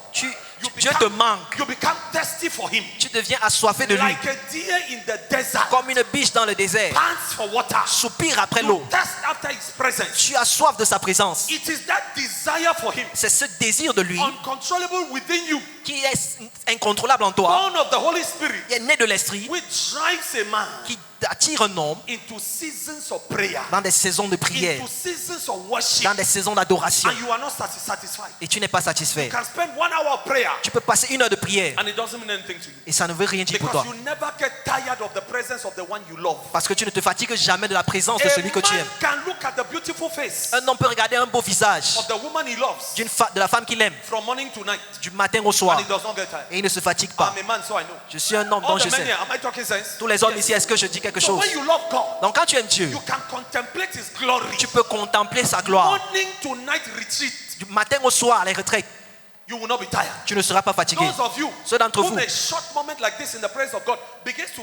Dieu te manque. You become thirsty for Him. Tu deviens assoiffé de lui. Like a deer in the desert, Comme une biche dans le désert. pants for water. Soupire après You l'eau. thirst after His presence. Tu as soif de sa présence. It is that desire for Him, C'est ce désir de lui uncontrollable within you, qui est incontrôlable en toi, born of the Holy Spirit, qui est né de l'Esprit, which drives a man qui attire un homme into seasons of prayer, dans des saisons de prière, into seasons of worship, dans des saisons d'adoration. and you are not satisfied. Et tu n'es pas satisfait. You can spend 1 hour of prayer Tu peux passer 1 heure de prière and it doesn't mean anything to you. et ça ne veut rien dire pour toi. Because you never get tired of the presence of the one you love. Parce que tu ne te fatigues jamais de la présence de A celui que tu man aimes. can look at the beautiful face Un homme peut regarder un beau visage of the woman he loves de la femme qu'il aime from morning to night du matin au soir and he does not get tired. et il ne se fatigue pas. I'm a man, so I know. Je suis un homme All dont the je men sais. here, am I talking sense? Tous les hommes Yes. ici, est-ce que je dis quelque So chose? when you love God, Donc quand tu aimes Dieu, you can contemplate His glory. tu peux contempler sa gloire Morning to night retreat. du matin au soir, les retraites. You will not be tired. Tu ne seras pas fatigué. Those of you Ceux d'entre whom vous a short moment like this in the presence of God begins to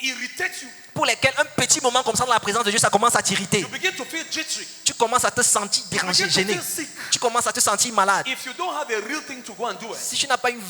irritate you. pour lesquels un petit moment comme ça dans la présence de Dieu, ça commence à t'irriter. You begin to feel jittery. Tu commences à te sentir dérangé, begin to gêné. feel sick. Tu commences à te sentir malade. If you don't have a real thing to go and do it, Si tu n'as pas une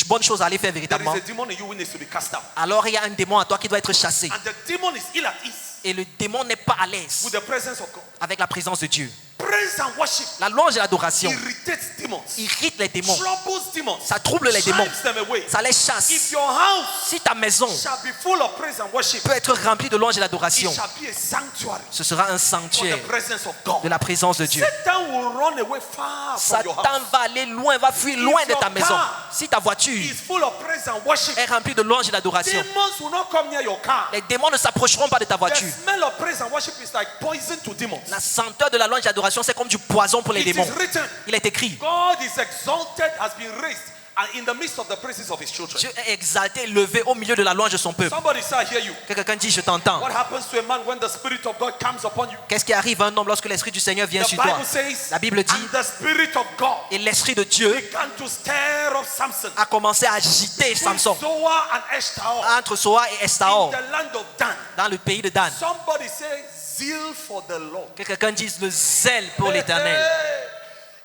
bonne chose à aller faire there is véritablement, a demon in you who needs to be cast out. alors il y a un démon à toi qui doit être chassé. And the demon is ill at ease Et le démon n'est pas à l'aise with the presence of God. avec la présence de Dieu. Praise and worship La louange et l'adoration irritates demons, irritent les démons. troubles demons, Ça trouble les démons. drives them away. Ça les If chasse. your house Si ta maison shall be full of praise and worship, peut être remplie de louange et d'adoration, it shall be a sanctuary ce sera un for sanctuaire the presence of God. de la présence de Dieu. Satan will run away far from your Satan house. va aller loin, va fuir loin de ta your maison. car Si ta voiture He's full of praise and worship. est remplie de louange et d'adoration, Demons will not come near your car. les démons ne s'approcheront pas de ta The voiture. smell of praise and worship is like poison to demons. La senteur de la louange et d'adoration, c'est comme du poison pour les It démons. is written, Il est écrit, God is exalted, has been raised, and in the midst of the praises of his children. Dieu est exalté, élevé au milieu de la louange de son peuple. Somebody say, I hear you. Que quelqu'un dit, je t'entends. What happens to a man when the Spirit of God comes upon you? Qu'est-ce qui arrive à un homme lorsque l'Esprit du Seigneur vient The sur toi? Bible says, La Bible dit, and the Spirit of God et l'Esprit de Dieu began to stir up Samson a commencé à agiter with Samson Zoar and Eshtaol entre Soa et in Estaol the land of Dan. dans le pays de Dan. Somebody say, zeal for the Lord. Que quelqu'un dise le zèle pour l'Éternel.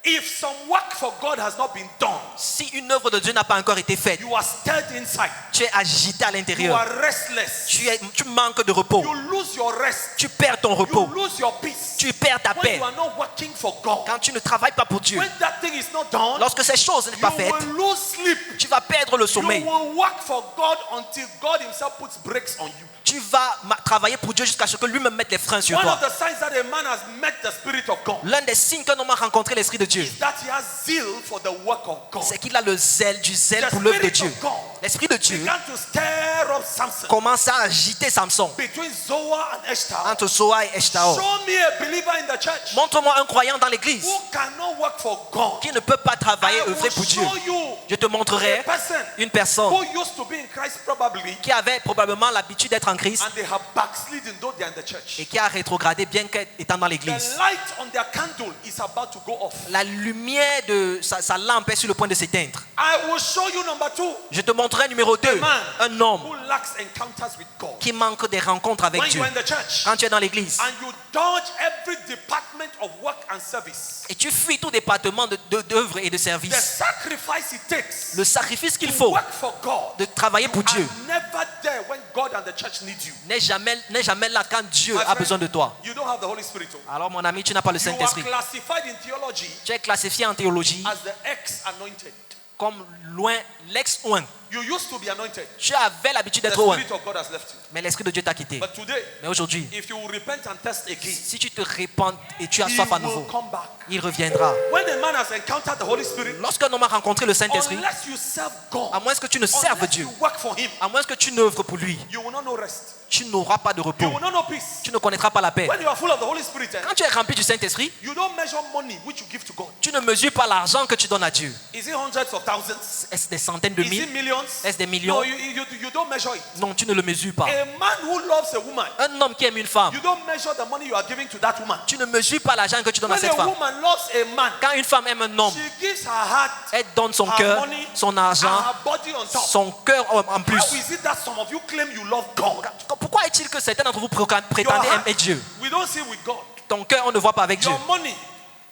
If some work for God has not been done, Si une œuvre de Dieu n'a pas encore été faite, you are stirred inside. tu es agité à You l'intérieur. are restless. Tu manques de repos. You lose your rest. Tu perds ton You repos. lose your peace. Tu perds ta When paix. you are not working for God, Quand tu ne travailles pas pour Dieu, when that thing is not done, lorsque ces choses ne sont pas you faites, will lose sleep. tu vas perdre le You sommeil. will work for God until God Himself puts brakes on you. Tu vas travailler pour Dieu jusqu'à ce que lui-même mette les freins sur One toi. of the signs that a man has met the Spirit of God L'un des signes qu'un homme a rencontré l'Esprit de Dieu, is that he has zeal for the work of God. c'est qu'il a le zèle, du zèle The pour l'œuvre de Spirit Dieu. of God L'Esprit de Dieu began to stir up Samson commence à agiter Samson between Zoar and Eshtaol. entre Soa et Eshtaol. Show me a believer in the church Montre-moi un croyant dans l'église who cannot work for God. qui ne peut pas travailler, I œuvrer will pour Dieu. show you Je te a montrerai person une personne who used to be in Christ probably qui avait probablement l'habitude d'être en Christ and they have backslidden though they are in the church. et qui a rétrogradé bien qu'étant dans The l'église. light on their candle is about to go off. La lumière de sa lampe est sur le point de s'éteindre. I will show you number 2. Je te montrerai numéro 2, un homme Who lacks encounters with God. qui manque des rencontres avec When Dieu. you are in the church Quand tu es dans l'église and you dodge every department of work and service, et tu fuis tout département d'œuvre et de the service, sacrifice it takes le sacrifice qu'il to faut work for God de travailler pour Dieu are never there when God and the church need you. n'est jamais là quand Dieu My a friend, besoin de toi. You don't have the Holy Spirit. Alors mon ami, tu n'as pas le You are Saint-Esprit. classified in theology Tu es classifié en théologie as the ex-anointed. comme loin l'ex-oint. You used to be anointed. Tu avais l'habitude The d'être oint, Spirit of God has left you. mais l'Esprit de Dieu t'a quitté. But today, Mais aujourd'hui, if you will repent and test again, si tu te répands et tu as He soif à will nouveau, come back. il reviendra. When a man has encountered the Holy Spirit, Lorsqu'un homme a rencontré le Saint-Esprit, unless you serve God, à moins que tu ne serves unless Dieu, you work for Him, à moins que tu n'œuvres pour lui, you will not know rest. tu n'auras pas de You repos. will not know peace. Tu ne connaîtras pas la paix. When you are full of the Holy Spirit, Quand tu es rempli du Saint-Esprit, you don't measure money which you give to God. tu ne mesures pas l'argent que tu donnes à Dieu. Is it hundreds of thousands? Est-ce des centaines de Is it mille? millions? Est-ce des millions? No, you don't measure it. Non, tu ne le mesures pas. A man who loves a woman, Un homme qui aime une femme, you don't measure the money you are giving to that woman. tu ne mesures pas l'argent que tu donnes à When cette a femme. woman loves a man, Quand une femme aime un homme, she gives her heart, elle donne son her cœur, money, son and argent, her body on top. son cœur en plus. How is it that some of you claim you love God? Pourquoi est-il que certains d'entre vous Your prétendez heart, aimer Dieu? we don't see with God. Ton cœur, on ne voit pas avec Dieu. Your money,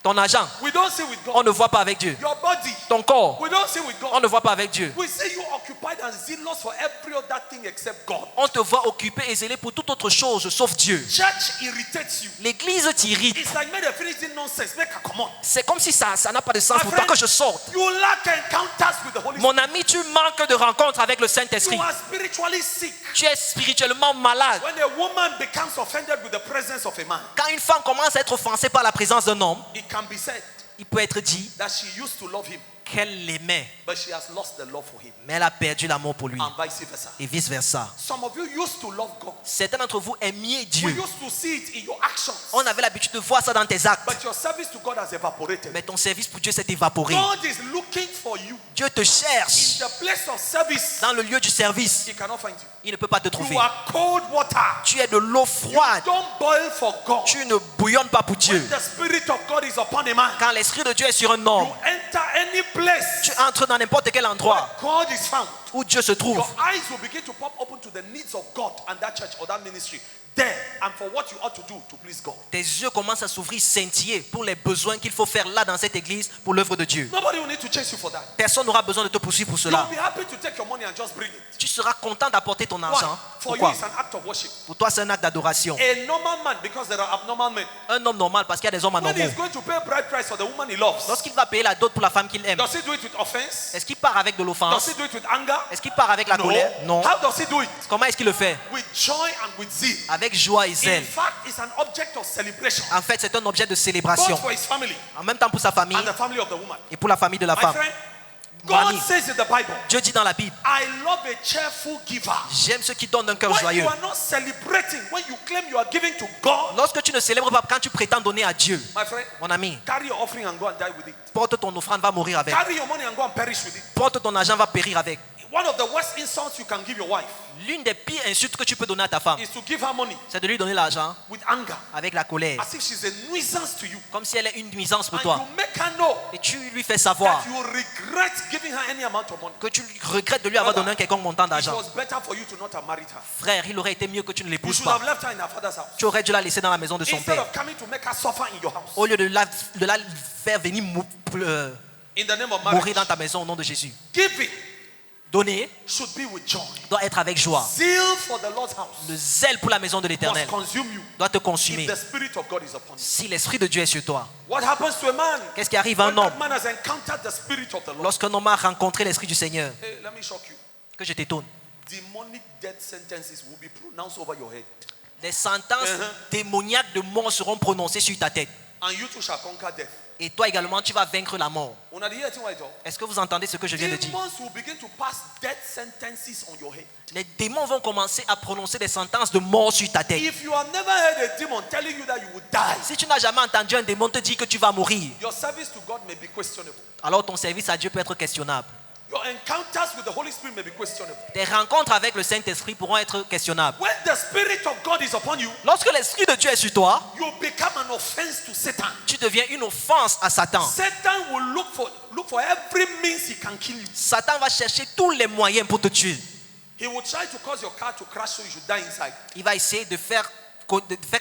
Ton argent, we don't see with on God. ne voit pas avec Dieu. Your body, Ton corps, we don't see with on God. ne voit pas avec Dieu. We see you occupied and zealous for every other thing except God. On te voit occupé et zélé pour toute autre chose sauf Dieu. Church irritates you. L'église t'irrite. It's like made a finishing nonsense. Make her come on. C'est comme si ça n'a pas de sens My pour toi friend, que je sorte. You lack encounters with the Holy Spirit. Mon ami, tu manques de rencontres avec le You Saint-Esprit. are spiritually sick. Tu es spirituellement malade. When a woman becomes offended with the presence of a man, Quand une femme commence à être offensée par la présence d'un homme, it can be said il peut être dit that she used to love him, qu'elle l'aimait, but she has lost the love for him, mais elle a perdu l'amour pour lui. and vice versa. Et vice-versa. Some of you used to love God. Certains d'entre vous aimiez We Dieu. used to see it in your actions, On avait l'habitude de voir ça dans tes actes. but your service to God has evaporated. Mais ton service pour Dieu s'est évaporé. God is looking for you Dieu te in cherche the place of service. dans le lieu du service. He cannot find you. Il ne peut pas te trouver. You are cold water. Tu es de l'eau froide. Don't boil for God. Tu ne bouillonnes pas pour Dieu. When the Spirit of God is upon a man, Quand l'Esprit de Dieu est sur un you homme, enter any place Tu entres dans n'importe quel endroit God is found, où Dieu se trouve. your eyes will begin to pop open to the needs of God and that church or that ministry there, and for what you ought to do to please God. Tes yeux commencent à s'ouvrir, scintiller pour les besoins qu'il faut faire là dans cette église pour l'œuvre de Dieu. Nobody will need to chase you for that. Personne n'aura besoin de te poursuivre pour You'll cela. be happy to take your money and just bring it. Tu seras content d'apporter ton Why? argent. For you, Pourquoi? it's an act of worship. Pour toi, c'est un acte d'adoration. A normal man, because there are abnormal men, Un homme normal, parce qu'il y a des hommes when anormaux. he's going to pay a bride price for the woman he loves, Lorsqu'il va payer la dot pour la femme qu'il aime, does he do it with offense? est-ce qu'il part avec de Does l'offense? he do it with anger? Est-ce qu'il part avec la No. colère? Non. How does he do it? Comment est-ce qu'il le fait? With joy and with zeal. Avec joie et In zèle. fact, it's an object of celebration, En fait, c'est un objet de célébration. both for his family En même temps pour sa famille and the family of the woman. et pour la famille de la My femme. friend, Mon God ami, says in the Bible, Dieu dit dans la Bible, I love a cheerful giver. j'aime ceux qui donnent d'un cœur When joyeux. you are not celebrating, when you claim you are giving to God, Lorsque tu ne célèbres pas, quand tu prétends donner à Dieu, my friend, mon ami, carry your offering and go and die with it. porte ton offrande, va mourir avec. Carry your money and go and perish with it. Porte ton argent, va périr avec. One of the worst insults you can give your wife L'une des pires insultes que tu peux donner à ta femme, is to give her money c'est de lui donner l'argent with anger, avec la colère, as if she's a nuisance to you. comme si elle est une nuisance pour And toi. you make her know Et tu lui fais savoir that you regret giving her any amount of money. que tu regrettes de lui avoir donné un quelconque montant It d'argent. was better for you to not have married her. Frère, il aurait été mieux que tu ne You l'épouses should pas. have left her in her father's house. Tu aurais dû la laisser dans la maison de son Instead père. of coming to make her suffer in your house. Au lieu de la faire venir In the name of mourir marriage, dans ta maison au nom de Jésus. giving Donner should be with joy. doit être avec joie. Zeal for the Lord's house Le zèle pour la maison de must l'Éternel consume you doit te if consumer. the Spirit of God is upon you. Si l'Esprit de Dieu est sur toi, What happens to a man qu'est-ce qui arrive à when un homme that man has encountered the Spirit of the Lord? lorsqu'un homme a rencontré l'Esprit du Seigneur? Hey, let me shock you. Que je t'étonne. Demonic death sentences will be pronounced over your head, Les sentences démoniaques de mort seront prononcées sur ta tête. and you too shall conquer death. Et toi également, tu vas vaincre la mort. Una di hear thing what I talk? Est-ce que vous entendez ce que je viens de dire? Demons will begin to pass death sentences on your head. Les démons vont commencer à prononcer des sentences de mort sur ta tête. If you have never heard a demon telling you that you will die, Si tu n'as jamais entendu un démon te dire que tu vas mourir, your service to God may be questionable. alors ton service à Dieu peut être questionnable. Your encounters with the Holy Spirit may be questionable. Tes rencontres avec le Saint-Esprit pourront être questionnables. When the Spirit of God is upon you, Lorsque l'Esprit de Dieu est sur toi, you become an offense to Satan. tu deviens une offense à Satan. Satan will look for every means he can kill you. Satan va chercher tous les moyens pour te tuer. He will try to cause your car to crash so you should die inside. Il va essayer de faire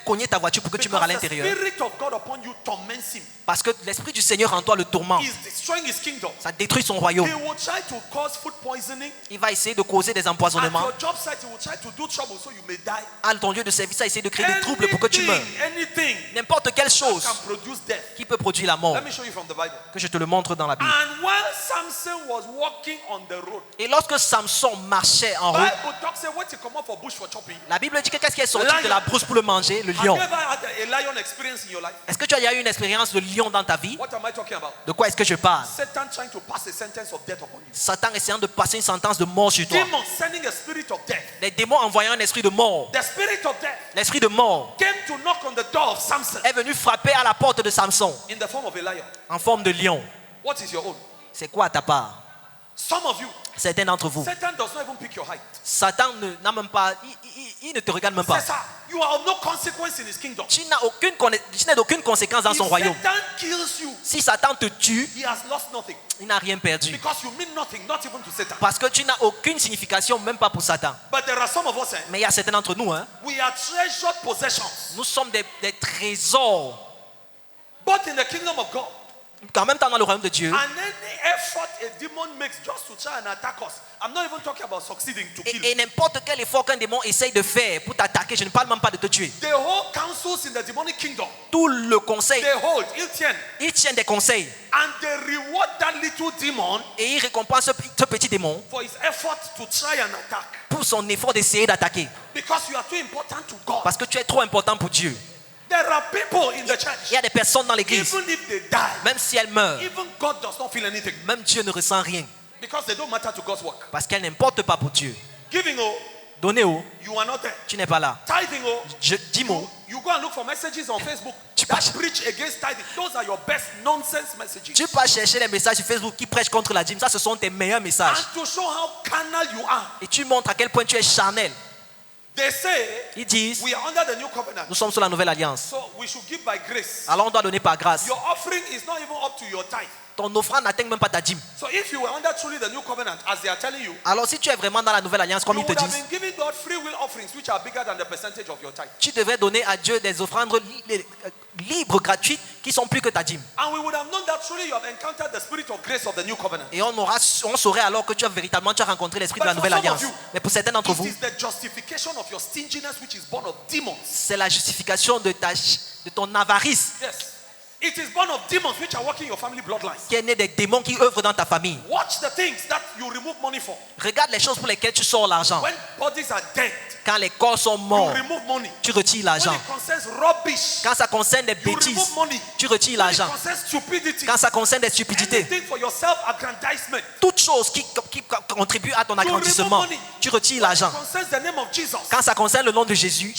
cogner ta voiture pour que tu meurs à Because the l'intérieur. Spirit of God upon you torments him. Parce que l'Esprit du Seigneur en toi le tourmente. He's destroying his kingdom. Ça détruit son royaume. He will try to cause food poisoning. Il va essayer de causer des At empoisonnements. your job site, he will try to do trouble so you may die. À ton lieu de service, il va essayer de créer des troubles pour que tu meurs. Anything N'importe quelle chose can produce death. qui peut produire la mort. Let me show you from the Bible. Que je te le montre dans la Bible. And while Samson was walking on the road, Et lorsque Samson marchait en route, Bible talk say what he come up for bush for chopping. la Bible dit que qu'est-ce qui est sorti de la brousse pour le manger? Le Have lion. you ever had a lion experience in your life? Est-ce que tu as déjà eu une expérience de lion dans ta vie? What am I talking about? De quoi est-ce que je parle? Satan trying to pass a sentence of death upon you. Satan essayant de passer une sentence de mort sur toi. Demons sending a spirit of death. Les démons envoyant un esprit de mort. The spirit of death L'esprit de mort came to knock on the door of Samson est venu frapper à la porte de Samson in the form of a lion. en forme de lion. What is your own? C'est quoi ta part? Some of you, Certains d'entre vous. Satan does not even pick your height. Satan n'a même pas, il ne te regarde même pas. Says, you are of no consequence in his kingdom. Tu n'as aucune conséquence dans If son royaume. Satan kills you, Si Satan te tue, he has lost nothing il n'a rien perdu. because you mean nothing, not even to Satan. Parce que tu n'as aucune signification, même pas pour Satan. But there are some of us, Mais il y a certains d'entre nous, we are treasured possessions, nous sommes des trésors. both in the kingdom of God En même temps dans le royaume de Dieu. and any effort a demon makes just to try and attack us. I'm not even talking about succeeding to kill Et you. n'importe quel effort qu'un démon essaye de faire pour t'attaquer, je ne parle même pas de te tuer. The whole councils in the demonic kingdom, Tout le conseil, they hold, ils tiennent, il tient des conseils. and they reward that little demon Et il récompense ce petit démon for his effort to try and attack. pour son effort d'essayer d'attaquer. Because you are too important to God. Parce que tu es trop important pour Dieu. There are people in the Il church, y a des personnes dans l'église, even if they die, même si elles meurent, even God does not feel anything même Dieu ne ressent rien. because they don't matter to God's work. Parce qu'elles n'importent pas pour Dieu. Giving, oh, Donnez où? you are not there. Tu n'es pas là. Tithing, oh, Dis-moi. you go and look for messages on Facebook Tu that passes- preach against tithing. Those are your best nonsense messages. Tu vas chercher les messages sur Facebook qui prêchent contre la dîme. Ça, ce sont tes meilleurs messages. And to show how carnal you are. Et tu montres à quel point tu es charnel. They say Ils disent, we are under the new covenant, nous sommes sous la nouvelle alliance. so we should give by grace. Alors on doit donner par grâce. Your offering is not even up to your tithe. ton offrande n'atteint même pas ta dîme. So if you were under truly the new covenant, as they are telling you, Alors si tu es vraiment dans la nouvelle alliance, comme you ils te would have disent, been giving God free will offerings which are bigger than the percentage of your tithe. tu devrais donner à Dieu des offrandes libres, gratuites, qui sont plus que ta dîme. And we would have known that truly you have encountered the spirit of grace of the new covenant. Et on saurait alors que tu as rencontré l'esprit de la But for nouvelle some of alliance. you, Mais pour certains d'entre It vous, is the justification of your stinginess which is born of demons. c'est la justification de ton avarice Yes. It is born of demons which are working your family bloodlines. qui est né des démons qui œuvrent dans ta famille. Watch the things that you remove money for. Regarde les choses pour lesquelles tu sors l'argent. When bodies are dead, Quand les corps sont you morts, remove money. tu retires When l'argent. it concerns rubbish, Quand ça concerne des you bêtises, remove money. tu retires When it l'argent. concerns stupidity, Quand ça concerne des stupidités, anything for your self-aggrandizement, toute chose qui contribue à ton agrandissement, money. tu retires when it l'argent. concerns the name of Jesus, Quand ça concerne le nom de Jésus,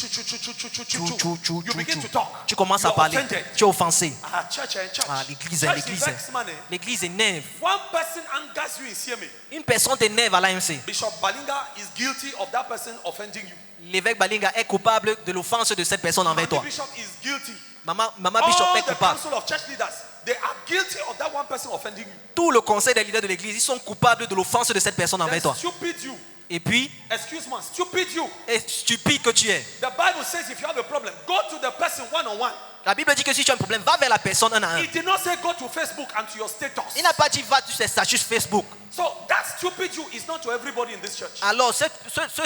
you begin to talk. tu commences à You are parler. offended. Tu es offensé. Ah, church and church. Ah, l'église, Church l'église. vex money. L'église énerve. One person angers you in CMA. Une personne t'énerve à l'AMC. Bishop Balinga is guilty of that person offending you. L'évêque Balinga est coupable de l'offense de cette personne envers toi. Bishop is guilty. Maman Bishop All est the coupable. council of church leaders, they are guilty of that one person offending you. Tout le conseil des leaders de l'église, ils sont coupables de l'offense de cette personne envers Then toi. stupid you. Et puis, Excuse me, stupid you. stupide que tu es. The Bible says if you have a problem, go to the person one-on-one. La Bible dit que si tu as un problème, va vers la personne un à un. It did not say go to Facebook and to your status. Il n'a pas dit va sur ses statuts Facebook. So that stupid you is not to everybody in this church. Alors, ce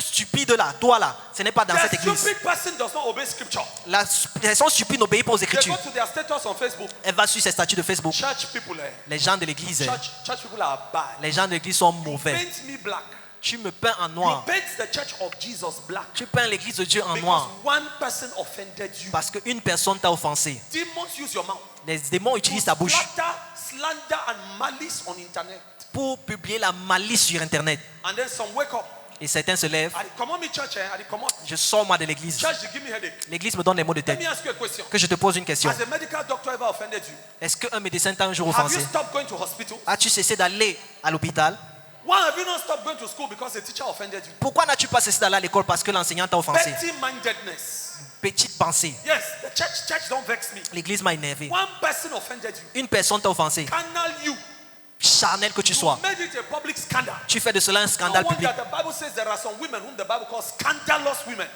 stupide-là, toi là, ce n'est pas dans cette The église. stupid person does not obey scripture. La personne stupide n'obéit pas aux They go écritures. to their status on Facebook. Elle va sur ses statuts de Facebook. Church people, Les gens de l'église, church people are bad. les gens de l'église sont mauvais. Paint me black. Tu me peins en You noir. paint the church of Jesus black. Tu peins l'église de Dieu en Because noir. one person offended you. Parce qu'une personne t'a offensé. Demons use your mouth. Les démons utilisent ta bouche Slander and malice on internet. pour publier la malice sur Internet. And then some wake up. Et certains se lèvent. Come on, me church, come on. Je sors moi de l'église. Church, you give me headache. L'église me donne des mots de Let tête. me ask you a question. Que je te pose une question. Has a medical doctor ever offended you? Est-ce qu'un médecin t'a un jour Have you offensé? stopped going to hospital? As-tu cessé d'aller à l'hôpital? Why have you not stopped going to school because a teacher offended you? Pourquoi n'as-tu pas cessé d'aller à l'école parce que l'enseignant t'a offensé? Petty-mindedness. Petite pensée. Yes, the church don't vex me. L'église m'a énervé. One person offended you. Une personne t'a offensé. Canal you. Charnel que tu You sois. made it a public scandal. Tu fais de cela un No scandale wonder public. the Bible says there are some women whom the Bible calls scandalous women.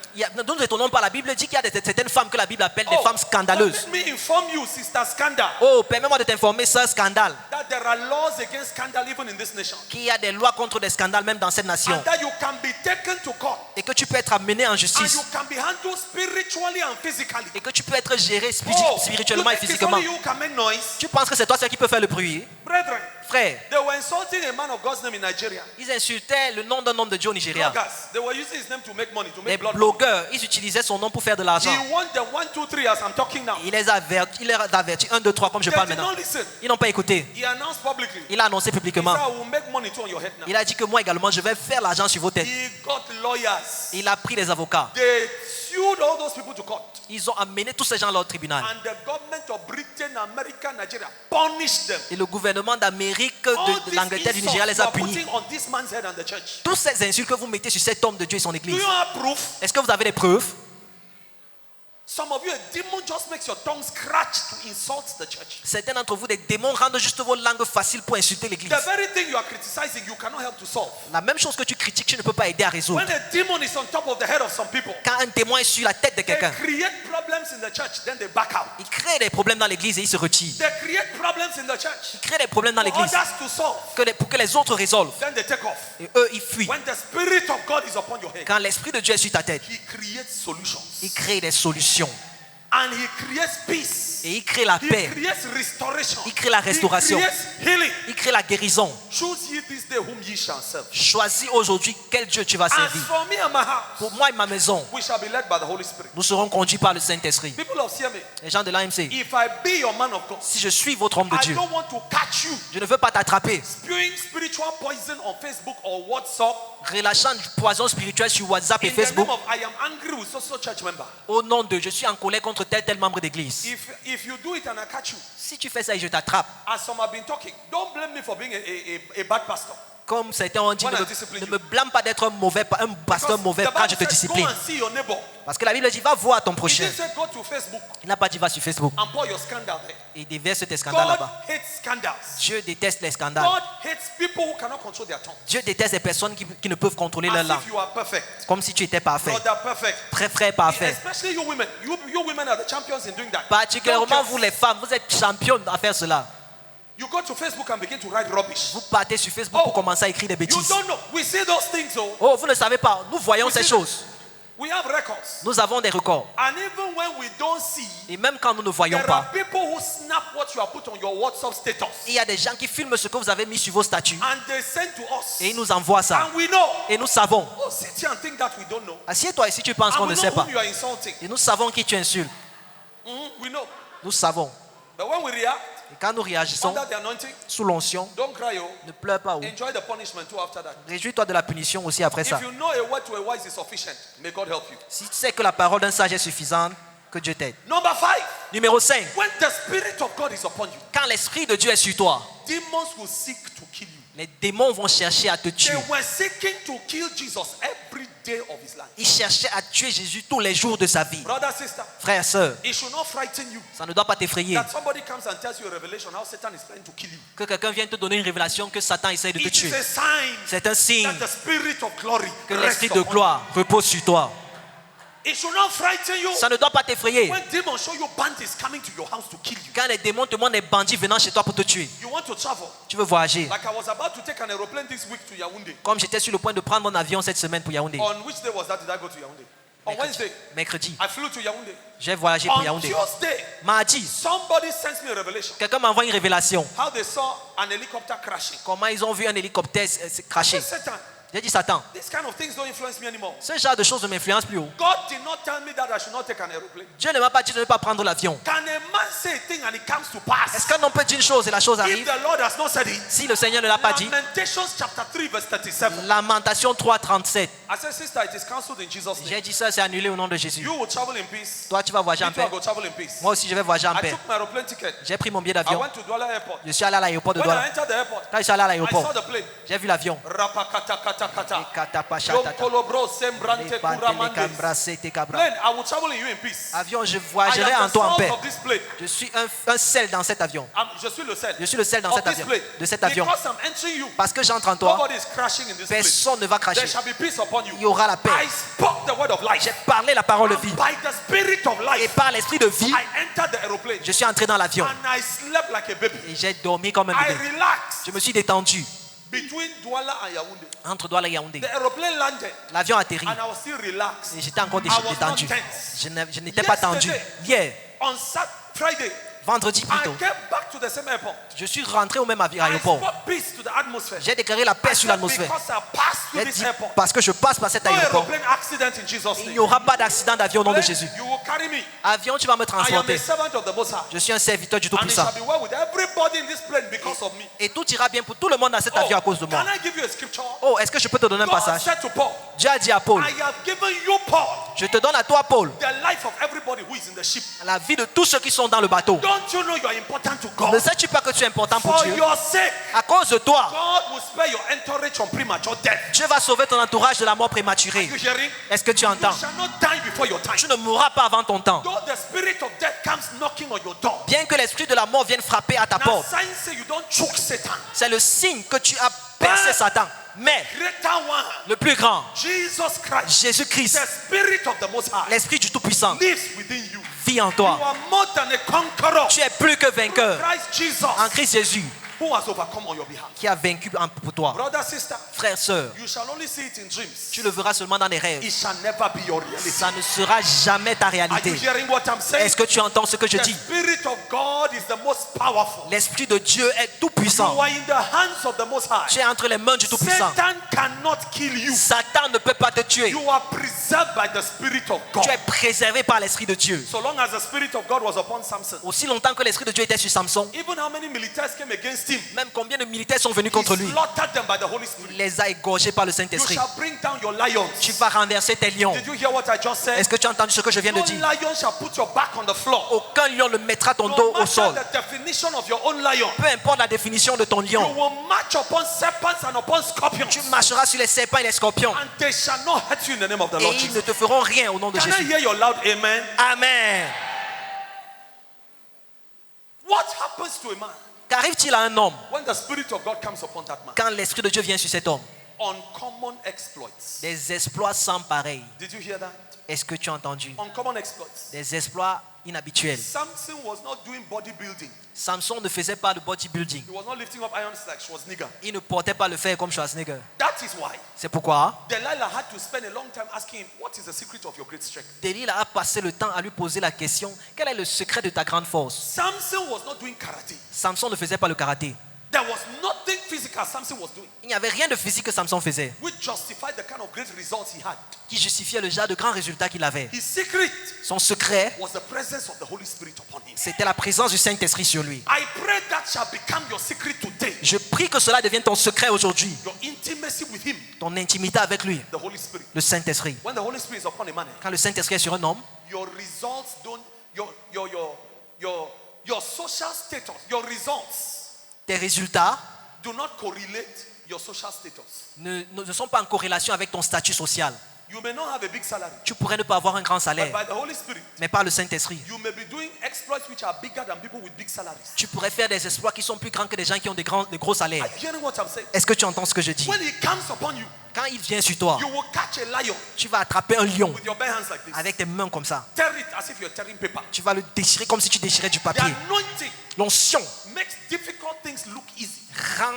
Nous ne détournons pas la Bible dit qu'il y a certaines femmes que la Bible appelle des Oh, femmes scandaleuses. let me inform you, Sister Scandal, Oh, permets-moi de t'informer, sœur scandale, that there are laws against scandal even in this nation. qu'il y a des lois contre des scandales même dans cette nation. And that you can be taken to court. Et que tu peux être amené en And justice. you can be handled spiritually and physically. Et que tu peux être géré Oh, spirituellement you et think it's physiquement. only you who can make noise? Tu penses que c'est toi seul qui peut faire le bruit? Brethren, Frère, they were insulting a man of God's name in Nigeria. ils insultaient le nom d'un homme de Dieu au Nigeria. Bloggers. They were using his name to make money, to Les make blood money. blogueurs, ils utilisaient son nom pour faire de l'argent. He won the 1, 2, 3 as I'm talking now. Il les a avertis, 1, 2, 3, comme je They parle did maintenant. not listen. Ils n'ont pas écouté. He announced publicly. Il a annoncé He said, publiquement. I will make money too on your head now. Il a dit que moi également, je vais faire l'argent sur vos têtes. He got lawyers. Il a pris les avocats. They sued all those people to court. Ils ont amené tous ces gens-là au tribunal. And the government of Britain, America, Nigeria punished them. Et le gouvernement d'Amérique, All de these l'Angleterre, du insults Nigeria les you a are punis. putting on this man's head and the church. Toutes ces insultes que vous mettez sur cet homme de Dieu et son Do église, you have proof? est-ce que vous avez des preuves? Some of you, a demon just makes your tongue scratch to insult the church. Certains d'entre vous, des démons rendent juste vos langues faciles pour insulter l'église. The very thing you are criticizing, you cannot help to solve. La même chose que tu critiques, tu ne peux pas aider à résoudre. When a demon is on top of the head of some people, Quand un démon est sur la tête de they quelqu'un, create problems in the church, then they back out. il crée des problèmes dans l'église et il se retire. They create problems in the church Il crée des problèmes dans for l'église others to solve, pour que les autres résolvent. then they take off. Et eux, ils fuient. When the Spirit of God is upon your head, Quand l'Esprit de Dieu est sur ta tête, He creates solutions. il crée des solutions. And He creates peace. Et il crée la He paix. creates restoration. Il crée la restauration. He creates healing. Il crée la guérison. Choose ye this day whom ye shall serve. Choisis aujourd'hui quel Dieu tu vas As servir. for me and my house, Pour moi et ma maison, we shall be led by the Holy Spirit. nous serons conduits par le Saint-Esprit. People of CMA, Les gens de l'AMC, if I be your man of God, si je suis votre homme de I Dieu, don't want to catch you je ne veux pas t'attraper, spewing spiritual poison on Facebook or WhatsApp relâchant du poison spirituel sur WhatsApp et in the name Facebook, of I am angry with so church member. au nom de je suis en colère contre tel membre d'église. If you do it and I catch you, Si tu fais ça et je t'attrape, as some have been talking, don't blame me for being a bad pastor. Comme certains ont dit, When I ne discipline me, you. ne me blâme pas d'être un pasteur Because mauvais the quand Bible je te says, discipline. go and see your neighbor. Parce que la Bible dit, va voir ton He prochain. didn't say go to Facebook Il n'a pas dit, va sur Facebook and pour your scandal there. et déverse tes scandales God là-bas. hates scandals. Dieu déteste les scandales. God hates people who cannot control their tongue. Dieu déteste les personnes qui ne peuvent contrôler leur As langue. if you are perfect. Comme si tu étais parfait. Brother perfect. Frère parfait. Especially you women. You women are the champions in doing that. Particulièrement Don't vous just- les femmes, vous êtes championnes à faire cela. You go to Facebook and begin to write rubbish. Vous partez sur Facebook pour commencer à écrire des You bêtises. don't know. We see those things, oh. Oh, vous ne savez pas, nous voyons We ces see- choses. We have records. Nous avons des records. And even when we don't see, Et même quand nous ne voyons there are pas, people who snap what you have put on your WhatsApp status. il y a des gens qui filment ce que vous avez mis sur vos statuts And they send to us. et ils nous envoient ça. And we know. Et nous savons. Oh, sit here and think that we don't know. Assieds-toi ici, tu penses And qu'on we ne know sait pas. whom you are insulting. Et nous savons qui tu insultes. We know. Nous savons. But when we react Et quand nous réagissons under the anointing, sous l'onction, don't cry, oh. ne pleure pas. Oh. Enjoy the punishment too after that. Réjouis-toi de la punition aussi après ça. If you know a word to a wise is sufficient, may God help you. Si tu sais que la parole d'un sage est suffisante, que Dieu t'aide. Number 5. Numéro 5. When the Spirit of God is upon you, Quand l'Esprit de Dieu est sur toi, demons will seek to kill you. les démons vont chercher à te They tuer. were seeking to kill Jesus every day of his life. Ils cherchaient à tuer Jésus tous les jours de sa vie. Brother, sister, Frère, sœur, it should not frighten you ça ne doit pas t'effrayer. that somebody comes and tells you a revelation how Satan is trying to kill you. Que quelqu'un vienne te donner une révélation que Satan essaie de te It is tuer. a sign C'est un signe that the Spirit of glory que rests l'Esprit de upon gloire repose sur toi. you. It should not frighten you Ça ne doit pas t'effrayer. when demons show you bandits coming to your house to kill you. Quand les démons te montrent des bandits venant chez toi pour te tuer, You want to travel. tu veux voyager. Like I was about to take an aeroplane this week to Yaoundé. Comme j'étais sur le point de prendre un avion cette semaine pour Yaoundé. On which day was that did I go to Yaoundé? On Wednesday. Mercredi, I flew to Yaoundé. j'ai voyagé pour On Yaoundé. Tuesday, Mardi, somebody sent me a revelation. quelqu'un m'envoie une révélation. How they saw an helicopter crashing. Comment ils ont vu un hélicoptère cracher. Satan, J'ai dit, Satan, these kind of things don't influence me anymore. ce genre de choses ne m'influence plus. Oh. God did not tell me that I should not take an aeroplane. Dieu ne m'a pas dit de ne pas prendre l'avion. Can a man say a thing and it comes to pass? Est-ce qu'un homme peut dire une chose et la chose If arrive? the Lord has not said it. Si le Seigneur ne l'a pas dit, Lamentations chapter 3 verse 37. Lamentation 3:37. I said, sister, it is cancelled in Jesus' name. J'ai dit ça, c'est annulé au nom de Jésus. You will travel in peace. Toi, tu vas voyager en Me too, I paix. go travel in peace. Moi aussi, je vais voyager en I paix. took my aeroplane ticket. J'ai pris mon billet I d'avion. went to Douala Airport. Je suis allé à l'aéroport de When I Douala. entered the airport, Quand je suis allé à I l'aéroport, saw the plane. j'ai vu l'avion. Plane, I will travel in you in peace. Avion, je I voyagerai en am the toi en source paix. of this plane. Je suis un sel dans cet avion. Je suis le sel. Je suis le sel dans of cet this avion. plane. De cet avion. Because I'm entering you. Parce que j'entre en toi, Nobody is crashing in this plane. personne ne va cracher. There shall be peace upon you. Il y aura la paix. I spoke the word of life. J'ai parlé la parole de vie. By the spirit of Et life, par l'esprit de vie, I entered the aeroplane. je suis entré dans l'avion. And I slept like a baby. Et j'ai dormi comme un I bébé. relaxed Je me suis détendu between Douala and Yaoundé. entre Douala et Yaoundé. The aeroplane landed L'avion atterrit. and I was still relaxed. Et j'étais encore I was détendu. not tense. Je n'étais pas tendu. Hier, On Friday, vendredi I plutôt, came back to the same airport. je suis rentré au même I aéroport. spoke peace to the atmosphere. J'ai déclaré la paix I sur said, l'atmosphère. because I passed through J'ai this dit, airport, parce que je passe par cet no aéroport, aeroplane accident in Jesus' il name. n'y aura pas d'accident d'avion au nom de Jésus. You will carry me. Avion, tu vas me I am transporter. a servant of the Most High. Je suis un serviteur du And it Tout-Puissant. shall be well with everybody in this plane because of me. Et tout ira bien pour tout le monde dans cet avion à cause de moi. Can I give you a scripture? Oh, est-ce que je peux te donner un God passage? said to Paul, Dieu a dit à Paul, I have given you, Paul, je te donne à toi, Paul, the life of everybody who is in the ship. la vie de tous ceux qui sont dans le bateau. Don't you know you are important to Ne God? sais-tu pas que tu es important pour For Dieu? your sake, À cause de toi, God will spare your entourage from premature death. Dieu va sauver ton entourage de la mort prématurée. You hearing? Est-ce que tu You entends? shall not die before your time. Tu ne mourras pas avant ton temps. Though the spirit of death comes knocking on your door. Bien que l'esprit de la mort vienne frapper à ta Now porte, signs say you don't choke Satan. c'est le signe que tu as percé Satan. Mais Greater one, le plus grand, Jesus Christ, Jésus-Christ, the spirit of the Most High, l'esprit du Tout-Puissant, lives within you. vit en You toi. are more than a conqueror. Tu es plus que vainqueur Christ Jesus, en Christ Jésus, who has overcome on your behalf. qui a vaincu pour toi. Brother, sister, Frère, sœur, you shall only see it in dreams. tu le verras seulement dans les rêves. It shall never be your reality. Ça ne sera jamais ta Are you réalité. hearing what I'm saying? Est-ce que tu entends ce que je The dis? spirit of God is the most powerful. L'esprit de Dieu est tout You puissant. are in the hands of the Most High. Tu es entre les mains du Tout-Puissant. Satan cannot kill you. Satan ne peut pas te tuer. You are preserved by the spirit of God. Tu es préservé par l'esprit de Dieu. So long as the spirit of God was upon Samson, Aussi longtemps que l'esprit de Dieu était sur Samson, even how many militaries came against him, même combien de militaires sont venus he contre lui, slaughtered them by the Holy Spirit. il les a égorgés par le You Saint-Esprit. shall bring down your lions. Tu vas renverser tes lions. Did you hear what I just said? Est-ce que tu as entendu ce que je viens de No dire? lion shall put your back on the floor. Aucun lion ne mettra ton No dos au matter sol. the definition of your own lion, Peu importe la définition soumission de ton You lion. will march upon serpents and upon scorpions. Tu marcheras sur les serpents et les scorpions. And they shall not hurt you in the name of the Et Lord ils Jesus. ne te feront rien au nom de Can I Jésus. hear your loud amen? Amen. What happens to a man Qu'arrive-t-il à un homme when the Spirit of God comes upon that man? quand l'Esprit de Dieu vient sur cet homme? Uncommon exploits. Des exploits sans pareil. Did you hear that? Est-ce que tu as entendu? Uncommon exploits. Des exploits inhabituels. Samson was not doing bodybuilding. Samson ne faisait pas de bodybuilding. He was not lifting up irons like Schwarzenegger. Il ne portait pas le fer comme Schwarzenegger. That is why C'est pourquoi Delilah had to spend a long time asking him, what is the secret of your great strength? Delilah a passé le temps à lui poser la question: quel est le secret de ta grande force? Samson was not doing karate. Samson ne faisait pas le karaté. There was nothing physical Samson was doing, Il n'y avait rien de physique que Samson faisait which justified the kind of great results he had. qui justifiait le genre de grands résultats qu'il avait. His secret Son secret, was the presence of the Holy Spirit upon him. c'était la présence du Saint-Esprit sur lui. I pray that shall become your secret today. Je prie que cela devienne ton secret aujourd'hui. Your intimacy with him, Ton intimité avec lui, the Holy Spirit. le Saint-Esprit. When the Holy Spirit is upon a man, Quand le Saint-Esprit est sur un homme, your results don't, your social status, your results tes résultats do not correlate your social status. ne sont pas en corrélation avec ton statut social. You may not have a big salary, Tu pourrais ne pas avoir un grand but salaire, by the Holy Spirit, mais par le Saint-Esprit, you may be doing exploits which are bigger than people with big salaries. tu pourrais faire des exploits qui sont plus grands que des gens qui ont des gros salaires. Are you hearing what I'm saying? Est-ce que tu entends ce que je dis? When he comes upon you, Quand il vient sur toi, you will catch a lion tu vas attraper un lion with your bare hands like this. avec tes mains comme ça. Tear it as if you're tearing paper. Tu vas le déchirer comme si tu déchirais du The papier. anointing L'onction makes difficult things look easy. rend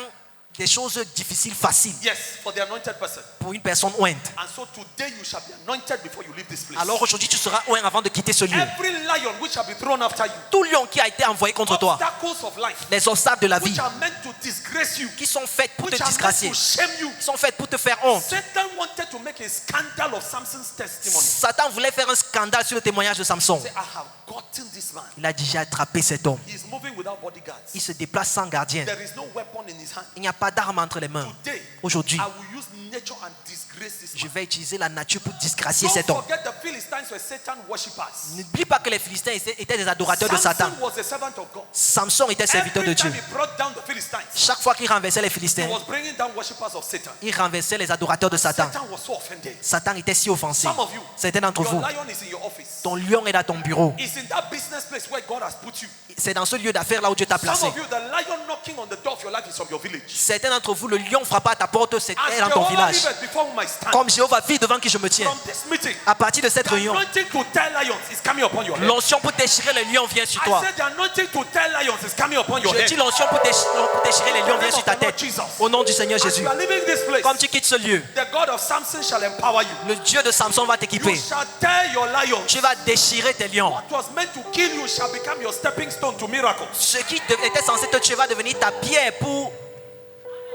des choses difficiles faciles Yes, for the anointed person. pour une personne ointe. And so today you shall be anointed before you leave this place. Alors aujourd'hui, tu seras oint avant de quitter ce lieu. Every lion which shall be thrown after you, Tout lion qui a été envoyé contre toi, obstacles of life, les obstacles de la which vie, are meant to disgrace you, qui sont faits pour which te are meant disgracier, to shame you. qui sont faits pour te faire honte. Satan wanted to make a scandal of Samson's testimony. Satan voulait faire un scandale sur le témoignage de Samson. Say, I have gotten this man. Il a déjà attrapé cet homme. He is moving without bodyguards. Il se déplace sans gardien. There is no weapon in his hand. Il n'y a pas d'arme entre les mains. Today, Aujourd'hui, I will use nature and disgrace this je man. vais utiliser la nature pour disgracier Don't cet homme. forget the Philistines were Satan worshippers. N'oublie pas que les Philistins étaient des adorateurs de Satan. Samson was a servant of God. Samson était serviteur de Every time Dieu. he brought down the Philistines, Chaque fois qu'il renversait les he Philistins, was bringing down worshippers of Satan. il renversait les adorateurs de Satan. Satan was so offended. Satan était si offensé. Some of you, Certains d'entre your vous, lion is in your office. ton lion est dans ton bureau. It's in that business place where God has put you. C'est dans ce lieu d'affaires là où Dieu t'a Some placé. of you, the lion knocking on the door of your life is from your village. Certains d'entre vous, le lion frappe à ta porte, c'est As dans ton Jehovah village. liveth before whom I stand, Comme Jéhovah vit devant qui je me tiens. from this meeting, À partir de cette the réunion, anointing to tell lions is coming upon your head. l'onction pour déchirer les lions vient sur I toi. said the anointing to tell lions is coming upon your Je head. dis l'onction pour déchirer les lions vient sur ta tête. Au nom du Seigneur As Jésus. you are leaving this place, Comme tu quittes ce lieu, the God of Samson shall empower you. le Dieu de Samson va You t'équiper. shall tell your lions. Tu vas déchirer tes lions. What was meant to kill you shall become your stepping stone to miracles. Ce qui était censé te tuer va devenir ta pierre pour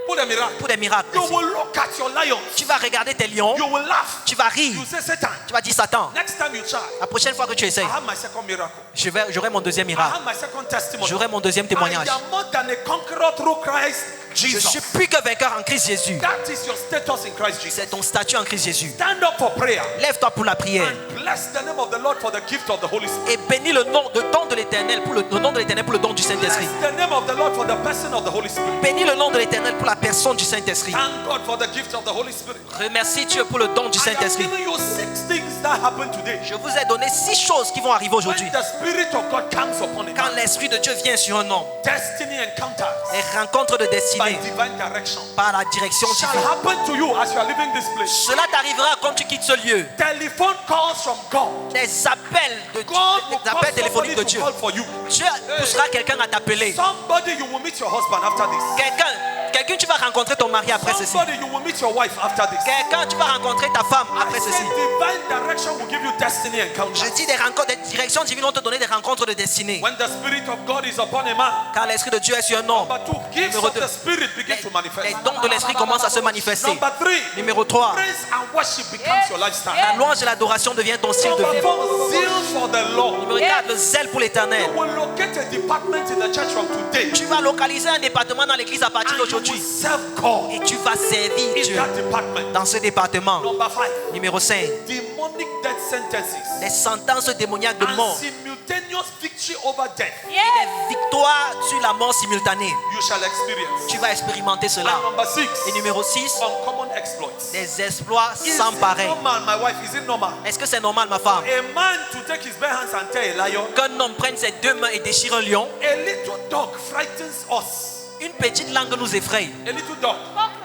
Put a miracle. des miracles. You will look at your lions. Tu vas regarder tes lions, You will laugh. tu vas rire, You say, Satan, tu vas dire Satan, next time you try, la prochaine fois que tu essayes, I have my second miracle. j'aurai mon deuxième I miracle, have my second testimony. j'aurai mon deuxième témoignage. I am more than a conqueror through Christ Je Jesus. suis plus que vainqueur en Christ Jésus. That is your status in Christ Jesus. C'est ton statut en Christ Jésus. Stand up for prayer Lève-toi pour la prière and bless the name of the Lord for the gift of the Holy Spirit. et bénis le nom de l'Éternel pour le nom de l'Éternel pour le don du Saint-Esprit. Bless the name of the Lord for the person of the Holy Spirit. Bénis le nom de l'Éternel pour la personne du Saint-Esprit. Thank God for the gift of the Holy Spirit. Remercie Dieu pour le don du I am Saint-Esprit. giving you 6 things that happen today. Je vous ai donné 6 choses qui vont arriver aujourd'hui. When the Spirit of God comes upon a Quand man, l'Esprit de Dieu vient sur un homme, destiny encounters les rencontres de by destinée divine direction par la direction shall divine. happen to you as you are leaving this place. Cela t'arrivera quand tu quittes ce lieu. Telephone calls from God. Les appels de Dieu, God will les call appels téléphoniques de somebody Dieu. to call for you. Dieu poussera quelqu'un à t'appeler. Somebody, you will meet your husband after this. Quelqu'un, tu vas rencontrer ton mari après ceci. Somebody, you will meet your wife after this. Quelqu'un, tu vas rencontrer ta femme après I ceci. said divine direction will give you destiny encounters. Je dis des rencontres, des directions divines vont te donner des rencontres de destinée. When the Spirit of God is upon a man, Car l'Esprit de Dieu est sur un homme. number 2, gifts Numéro of deux. the Spirit begin to Les manifest. dons de l'Esprit commencent à se manifester. Number 3, Numéro 3, praise and worship becomes your lifestyle. la louange et l'adoration deviennent ton style de Number vie. 4, zeal for the Lord. Numéro 4, le zèle pour l'éternel. You will locate a department in the church from today. Tu vas localiser un département dans l'église à partir And you d'aujourd'hui. Jésus. serve God Et tu vas servir in Dieu that department. dans ce département. Number 5, Numéro 5. demonic death sentences Les sentences démoniaques de and mort. simultaneous victory over death. Les victoires sur la mort simultanée. You shall experience. Tu vas expérimenter cela. And number 6, Et numéro 6. uncommon exploits. Des exploits Is sans it pareil. normal, my wife? Is it normal? Est-ce que c'est normal, ma femme, A man to take his bare hands and tell a lion, qu'un homme prenne ses deux mains et déchire un lion? a little dog frightens us. Une petite langue nous effraie. A little dog,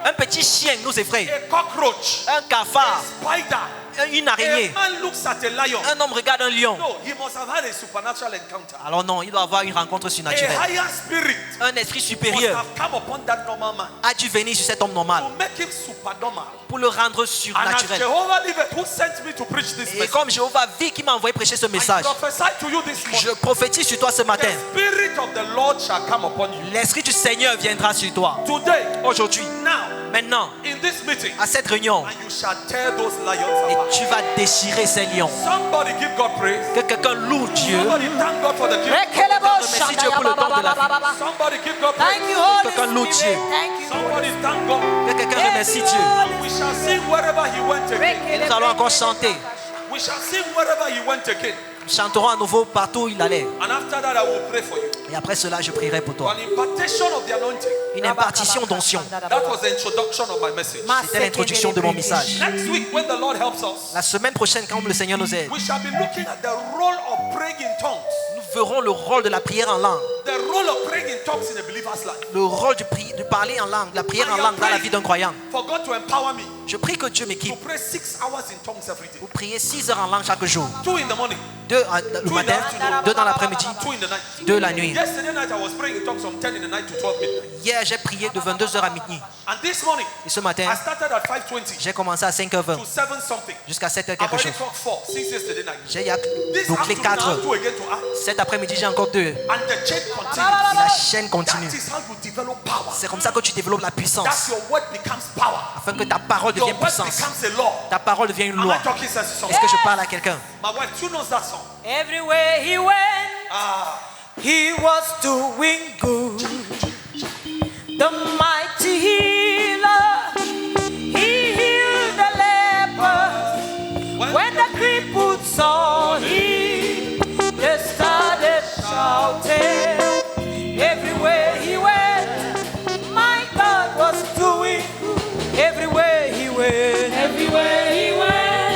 Un petit chien nous effraie. a cockroach, Un cafard. a spider. Une A araignée. man looks at a lion. Un homme regarde un lion. No, he must have had a supernatural encounter. Alors non, il doit avoir une rencontre A surnaturelle. higher spirit Un esprit must supérieur have come upon that normal man a dû venir sur cet homme normal to make him supernormal. pour le rendre And as surnaturel. Jehovah liveth, who sent me to preach this Et message, comme Jéhovah vit qui m'a envoyé prêcher ce I message, prophesy to you this morning. je prophétise sur toi ce The matin. spirit of the Lord shall come upon you. L'esprit du Seigneur viendra sur toi. Today, Aujourd'hui, now, maintenant, in this meeting, à cette réunion, and you shall tear those lions et apart. tu vas déchirer ces lions. Somebody give God praise. Que quelqu'un loue Dieu. Somebody thank God for the gift. Remercie Dieu pour le don de la vie. Somebody give God Thank praise. you, Holy Quelqu'un loue Spirit. Dieu. Thank you. Somebody thank God. Que quelqu'un remercie Dieu. And we shall sing wherever He went again. Et nous allons encore chanter. We shall sing wherever He went again. Nous chanterons à nouveau partout où il allait. And after that, I will pray for you. Et après cela, je prierai pour toi. An impartation of the anointing. Une impartition d'onction. That was the introduction of my message. C'était l'introduction de mon message. Next week, when the Lord helps us, La semaine prochaine, quand le Seigneur nous aide, we shall be looking at the role of praying in tongues. nous verrons le rôle de la prière en langue. The role of praying in tongues in a believer's life. Le rôle de parler en langue, la prière en langue dans la vie d'un croyant. For God to empower me Je prie que Dieu to m'équipe. pray 6 hours in tongues every day. Vous priez 6 heures en langue chaque jour. 2 in the morning, 2 le matin, 2 dans l'après-midi, 2 in the night. 2 la nuit. Yesterday night, I was praying in tongues from 10 in the night to 12 midnight. Hier, j'ai prié de 22h à minuit. And this morning, Et ce matin, I started at 5:20 j'ai commencé à 5h20 to 7 something. jusqu'à 7h I've quelque already chose. talked 4 since yesterday night. J'ai This bouclé afternoon, 4 I have heures. 2 again to add. Cet après-midi, j'ai encore 2. And the chain continues. Et la chaîne That continue. is how you develop power. C'est comme ça que tu développes la That puissance. your word becomes power. Afin que ta parole Your devienne word puissance. becomes a law. Ta parole devient une Am loi. I talking sense to Est-ce somebody? que je parle à quelqu'un? My wife, you knows that song. Everywhere he went, Ah, he was doing good. The mighty healer, he healed the leper. When the crippled saw him, they started shouting. Everywhere he went, my God was doing good. Everywhere he went,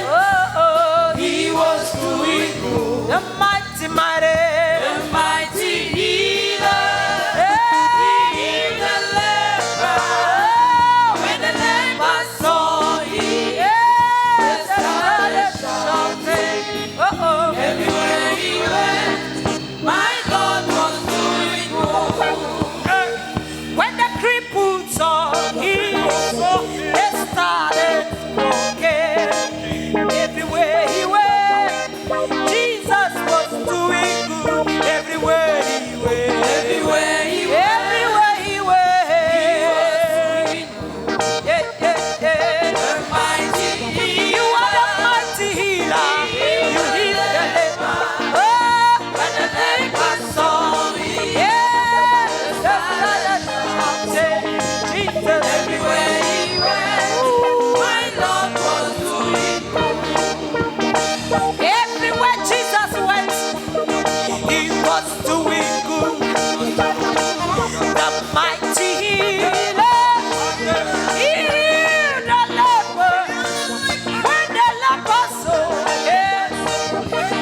oh, he was doing good. The mighty, mighty healer. He healed the leper. When the leper saw him, they started shouting. Everywhere he went, my God was doing good. When the crippled saw him, they started walking. Everywhere he went, Jesus was doing good. Everywhere he went, everywhere he went, yeah, yeah, yeah. The mighty healer. You are the mighty healer. You heal the leper. Oh, when the leper saw me, yeah, the blood Jesus. Everywhere he went, my Lord was doing good. Everywhere Jesus went, he was doing good. The mighty healer, he healed the leper. When the leper saw him,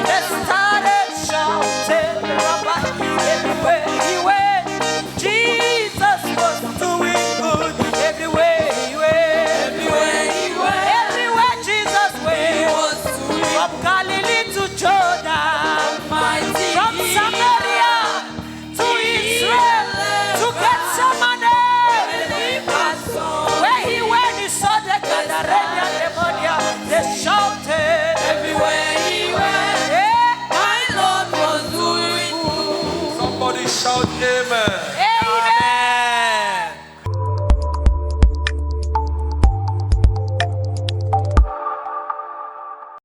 they started shouting. Everywhere he went, Jesus was doing good. Everywhere he went, everywhere Jesus went, from Galilee to Jordan, from Samaria to Israel, to Gethsemane. Where he went, he saw the Gadarene demonia. They shouted. Everywhere he went, my Lord was doing good. somebody shout amen.